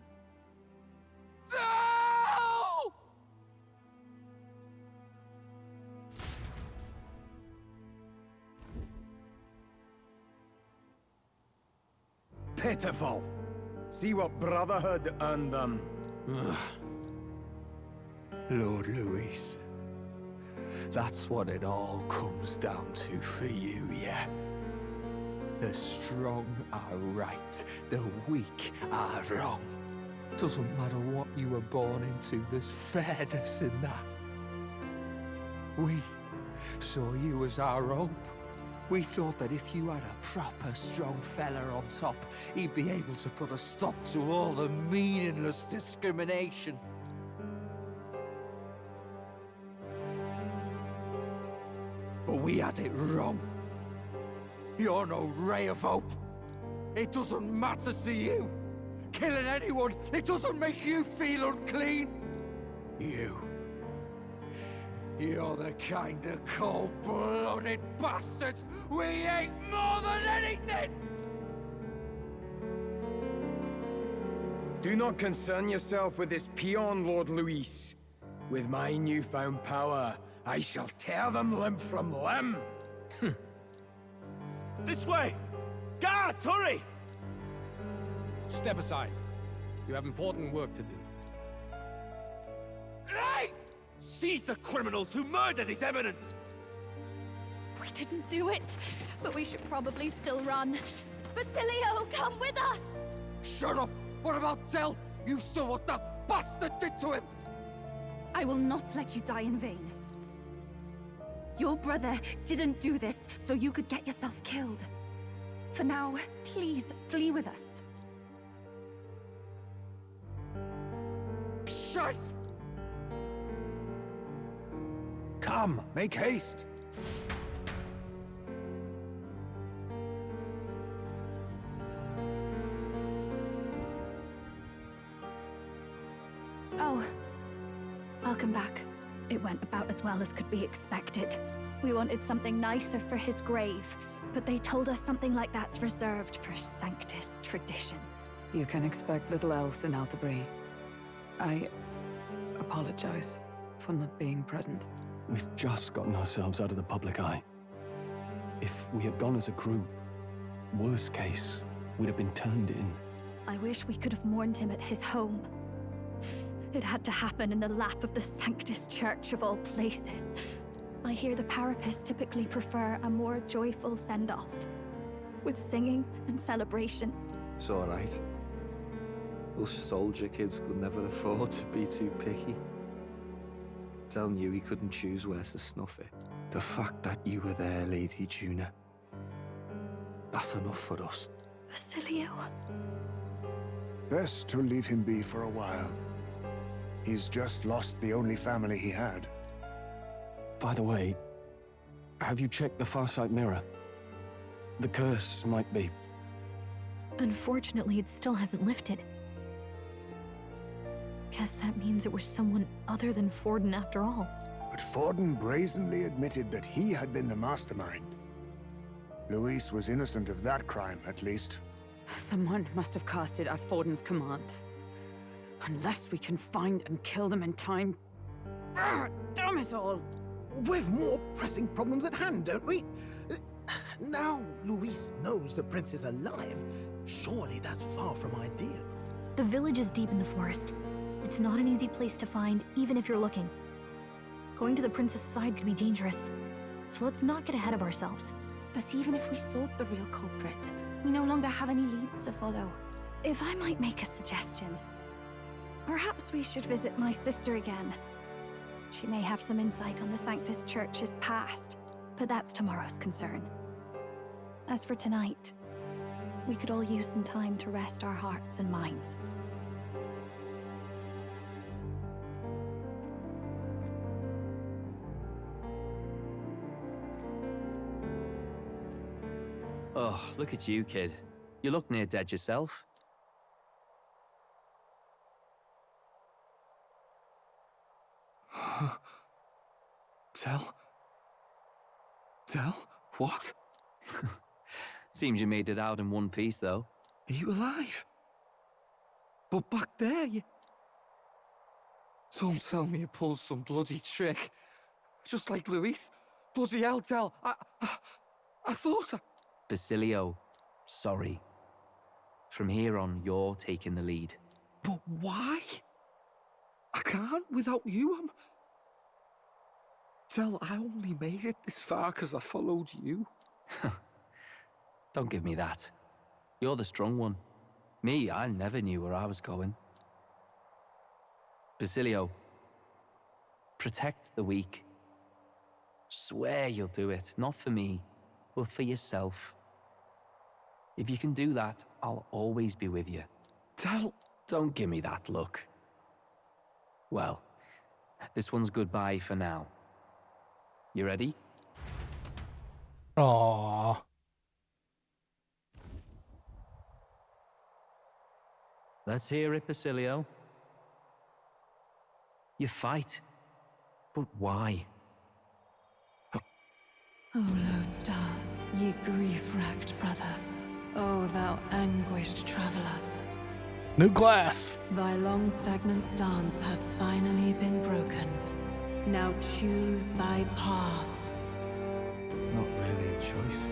Pitiful. See what brotherhood earned them. Lord Luis, that's what it all comes down to for you, yeah? The strong are right, the weak are wrong. Doesn't matter what you were born into, there's fairness in that. We saw you as our hope. We thought that if you had a proper strong fella on top, he'd be able to put a stop to all the meaningless discrimination. But we had it wrong. You're no ray of hope. It doesn't matter to you. Killing anyone, it doesn't make you feel unclean. You're the kind of cold-blooded bastards we hate more than anything! Do not concern yourself with this peon, Lord Luis. With my newfound power, I shall tear them limb from limb. This way! Guards, hurry! Step aside. You have important work to do. Hey! Seize the criminals who murdered His Eminence! We didn't do it, but we should probably still run. Basilio, come with us! Shut up! What about Del? You saw what that bastard did to him! I will not let you die in vain. Your brother didn't do this so you could get yourself killed. For now, please flee with us. Shit! Come, make haste. Oh, welcome back. It went about as well as could be expected. We wanted something nicer for his grave, but they told us something like that's reserved for Sanctus tradition. You can expect little else in Altabri. I apologize for not being present. We've just gotten ourselves out of the public eye. If we had gone as a group, worst case, we'd have been turned in. I wish we could have mourned him at his home. It had to happen in the lap of the Sanctus Church of all places. I hear the Parapists typically prefer a more joyful send-off, with singing and celebration. It's alright. Us soldier kids could never afford to be too picky. Del knew he couldn't choose where to snuff it. The fact that you were there, Lady Juna, that's enough for us. Basilio. Best to leave him be for a while. He's just lost the only family he had. By the way, have you checked the Farsight mirror? The curse might be... Unfortunately, it still hasn't lifted. Guess that means it was someone other than Forden after all. But Forden brazenly admitted that he had been the mastermind. Luis was innocent of that crime, at least. Someone must have cast it at Forden's command. Unless we can find and kill them in time... Damn it all! We've more pressing problems at hand, don't we? Now Luis knows the prince is alive. Surely that's far from ideal. The village is deep in the forest. It's not an easy place to find, even if you're looking. Going to the prince's side could be dangerous. So let's not get ahead of ourselves. But even if we sought the real culprit, we no longer have any leads to follow. If I might make a suggestion, perhaps we should visit my sister again. She may have some insight on the Sanctus Church's past, but that's tomorrow's concern. As for tonight, we could all use some time to rest our hearts and minds. Oh, look at you, kid. You look near dead yourself. Del? What? Seems you made it out in one piece, though. Are you alive? But back there, you... Don't tell me you pulled some bloody trick. Just like Luis. Bloody hell, Del. I thought I... Basilio, sorry. From here on, you're taking the lead. But why? I can't without you. Tell, I only made it this far because I followed you. Don't give me that. You're the strong one. Me, I never knew where I was going. Basilio, protect the weak. Swear you'll do it, not for me, but for yourself. If you can do that, I'll always be with you. Don't give me that look. Well, this one's goodbye for now. You ready? Aww. Let's hear it, Basilio. You fight, but why? O Lodestar, ye grief-racked brother, O thou anguished traveler. New class. Thy long stagnant stance hath finally been broken. Now choose thy path. Not really a choice.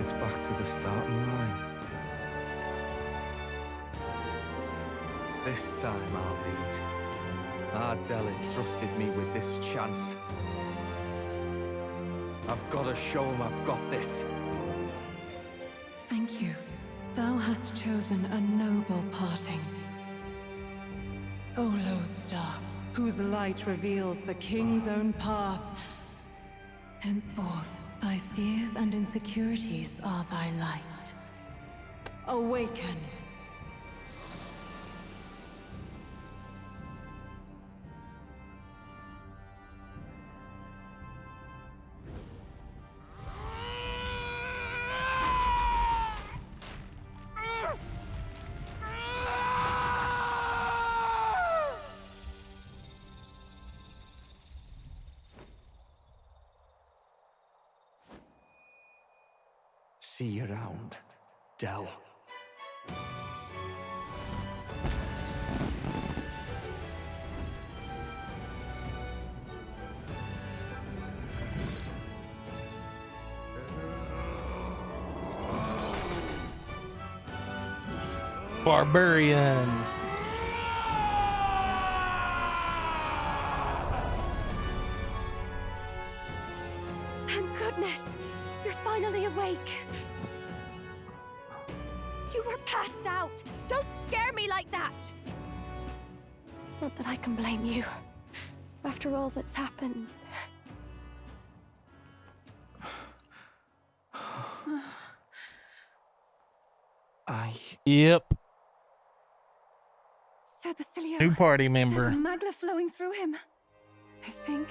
It's back to the starting line. This time I'll lead. Ardell entrusted me with this chance. I've got to show him I've got this. Thank you. Thou hast chosen a noble parting. O Lodestar, whose light reveals the king's own path. Henceforth, thy fears and insecurities are thy light. Awaken. See you around, Dell. Barbarian. Thank goodness! You're finally awake! You were passed out! Don't scare me like that! Not that I can blame you. After all that's happened. Yep. Sir Basilio. New party member. There's magla flowing through him. I think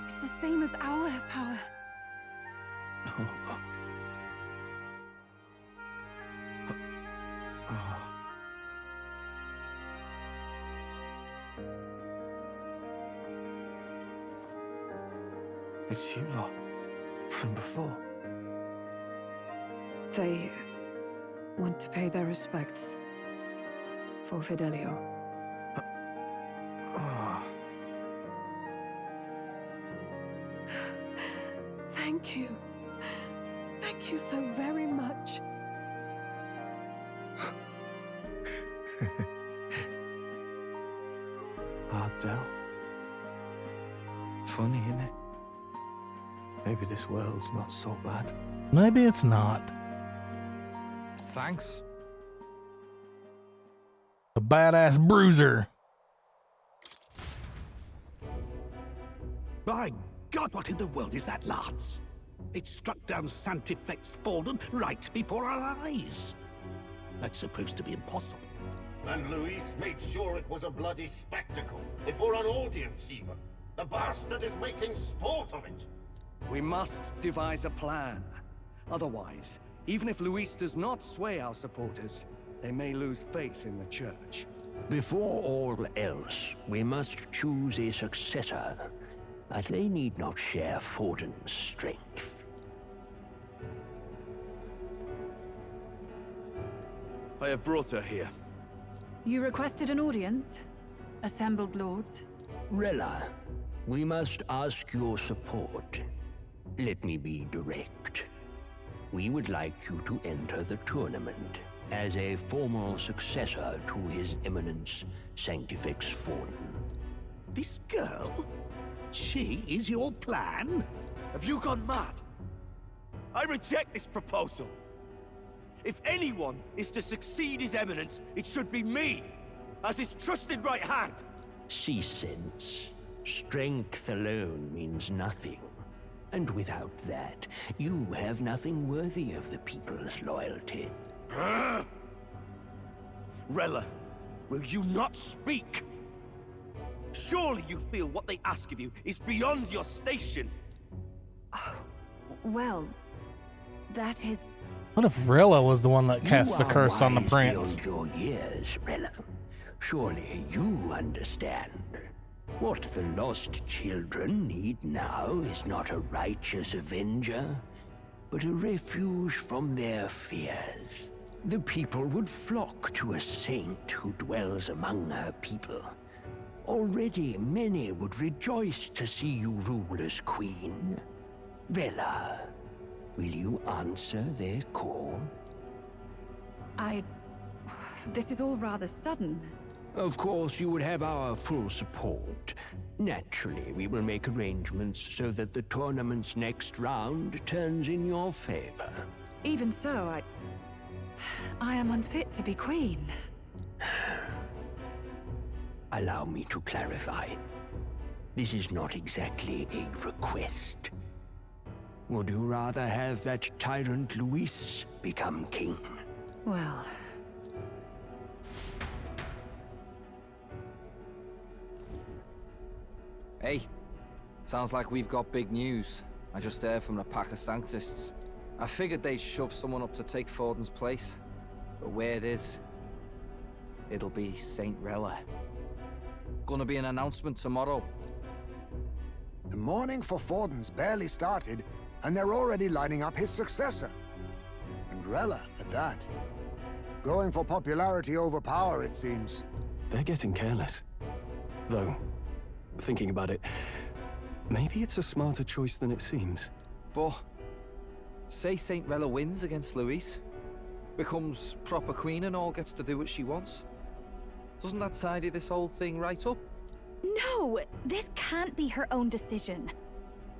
it's the same as our power. It's you lot. From before. They want to pay their respects for Fidelio. Thank you. Thank you so very much. Ardell. Funny, innit? Maybe this world's not so bad. Maybe it's not. Thanks. The badass bruiser. By God, what in the world is that, lads? It struck down Santifex Forden right before our eyes. That's supposed to be impossible. And Luis made sure it was a bloody spectacle, before an audience even. The bastard is making sport of it. We must devise a plan. Otherwise, even if Luis does not sway our supporters, they may lose faith in the church. Before all else, we must choose a successor. But they need not share Forden's strength. I have brought her here. You requested an audience? Assembled lords? Rella, we must ask your support. Let me be direct. We would like you to enter the tournament. as a formal successor to His Eminence Sanctifex Forden. This girl? She is your plan? Have you gone mad? I reject this proposal. If anyone is to succeed His Eminence, it should be me, as his trusted right hand. See sense. Strength alone means nothing. And without that, you have nothing worthy of the people's loyalty. Rella, will you not speak? Surely you feel what they ask of you is beyond your station. Well, that is... What if Rilla was the one that cast the curse on the prince? Beyond your years, Rella. Surely you understand. What the lost children need now is not a righteous avenger, but a refuge from their fears. The people would flock to a saint who dwells among her people. Already many would rejoice to see you rule as queen. Rella, will you answer their call? This is all rather sudden. Of course, you would have our full support. Naturally, we will make arrangements so that the tournament's next round turns in your favor. Even so, I am unfit to be queen. Allow me to clarify. This is not exactly a request. Would you rather have that tyrant Luis become king? Well... Hey, sounds like we've got big news. I just heard from the pack of Sanctists. I figured they'd shove someone up to take Forden's place. But where it is, it'll be Saint Rella. Gonna be an announcement tomorrow. The mourning for Forden's barely started, and they're already lining up his successor. And Rella, at that. Going for popularity over power, it seems. They're getting careless. Though, thinking about it, maybe it's a smarter choice than it seems. But, say Saint Rella wins against Luis, becomes proper queen and all gets to do what she wants. Doesn't that tidy this whole thing right up? No, this can't be her own decision.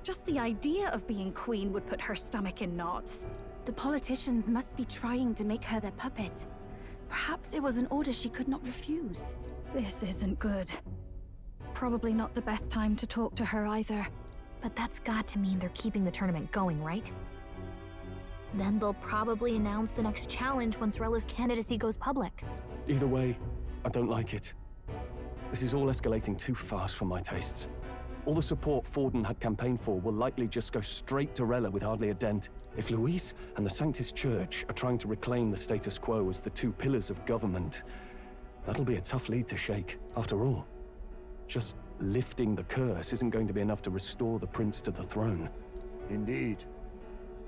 Just the idea of being queen would put her stomach in knots. The politicians must be trying to make her their puppet. Perhaps it was an order she could not refuse. This isn't good. Probably not the best time to talk to her either. But that's got to mean they're keeping the tournament going, right? Then they'll probably announce the next challenge once Rella's candidacy goes public. Either way, I don't like it. This is all escalating too fast for my tastes. All the support Forden had campaigned for will likely just go straight to Rella with hardly a dent. If Luis and the Sanctus Church are trying to reclaim the status quo as the two pillars of government, that'll be a tough lead to shake. After all, just lifting the curse isn't going to be enough to restore the prince to the throne. Indeed.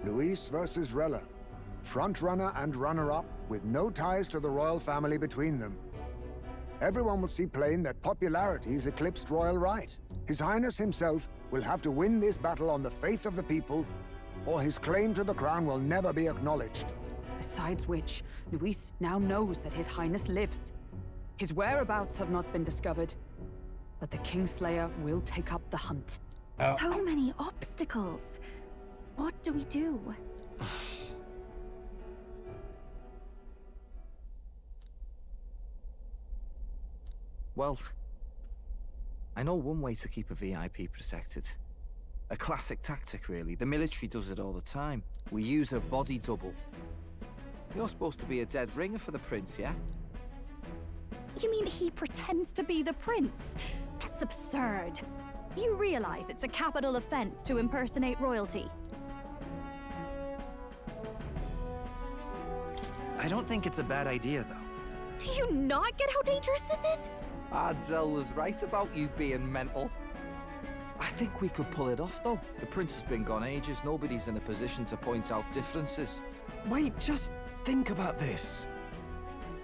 Luis versus Rella. Front-runner and runner-up, with no ties to the royal family between them. Everyone will see plain that popularity's eclipsed royal right. His Highness himself will have to win this battle on the faith of the people, or his claim to the crown will never be acknowledged. Besides which, Luis now knows that His Highness lives. His whereabouts have not been discovered, but the Kingslayer will take up the hunt. So many obstacles. What do we do? Well, I know one way to keep a VIP protected. A classic tactic, really. The military does it all the time. We use a body double. You're supposed to be a dead ringer for the prince, yeah? You mean he pretends to be the prince? That's absurd. You realize it's a capital offense to impersonate royalty. I don't think it's a bad idea, though. Do you not get how dangerous this is? Ardell was right about you being mental. I think we could pull it off, though. The prince has been gone ages. Nobody's in a position to point out differences. Wait, just think about this.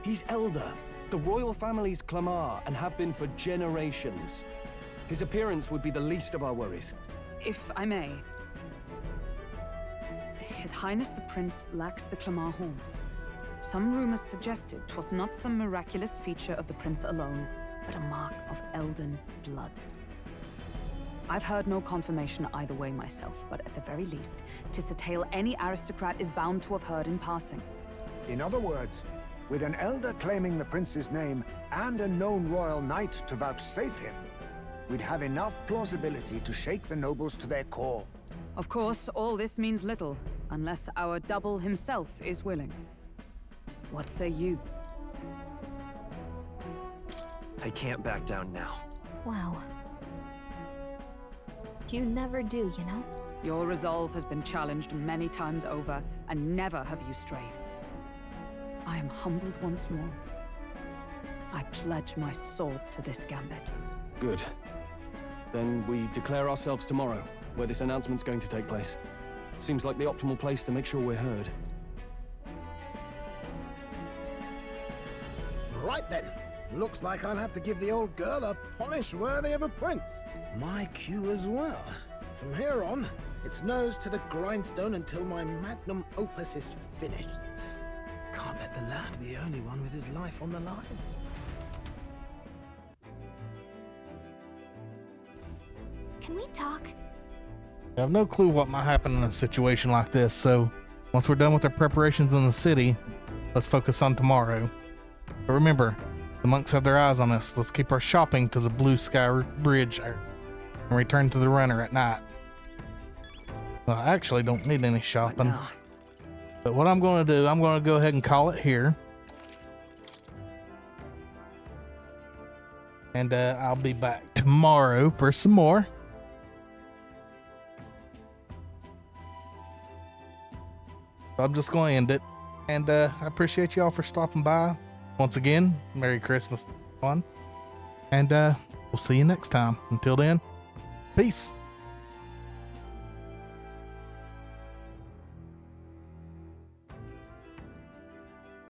He's elder. The royal family's Clamar and have been for generations. His appearance would be the least of our worries. If I may. His Highness the Prince lacks the Clamar horns. Some rumors suggested 'twas not some miraculous feature of the prince alone, but a mark of elden blood. I've heard no confirmation either way myself, but at the very least, 'tis a tale any aristocrat is bound to have heard in passing. In other words, with an elder claiming the prince's name and a known royal knight to vouchsafe him, we'd have enough plausibility to shake the nobles to their core. Of course, all this means little, unless our double himself is willing. What say you? I can't back down now. Wow. You never do, you know? Your resolve has been challenged many times over, and never have you strayed. I am humbled once more. I pledge my sword to this gambit. Good. Then we declare ourselves tomorrow, where this announcement's going to take place. Seems like the optimal place to make sure we're heard. Right then. Looks like I'll have to give the old girl a polish worthy of a prince. My cue as well. From here on, it's nose to the grindstone until my magnum opus is finished. Can't let the lad be the only one with his life on the line. Can we talk? I have no clue what might happen in a situation like this, so once we're done with our preparations in the city, let's focus on tomorrow. But remember, the monks have their eyes on us. Let's keep our shopping to the Blue Sky Bridge and return to the runner at night. Well, I actually don't need any shopping. But what I'm going to do, I'm going to go ahead and call it here. And I'll be back tomorrow for some more. So I'm just going to end it. And I appreciate y'all for stopping by. Once again, Merry Christmas, everyone. And we'll see you next time. Until then, peace.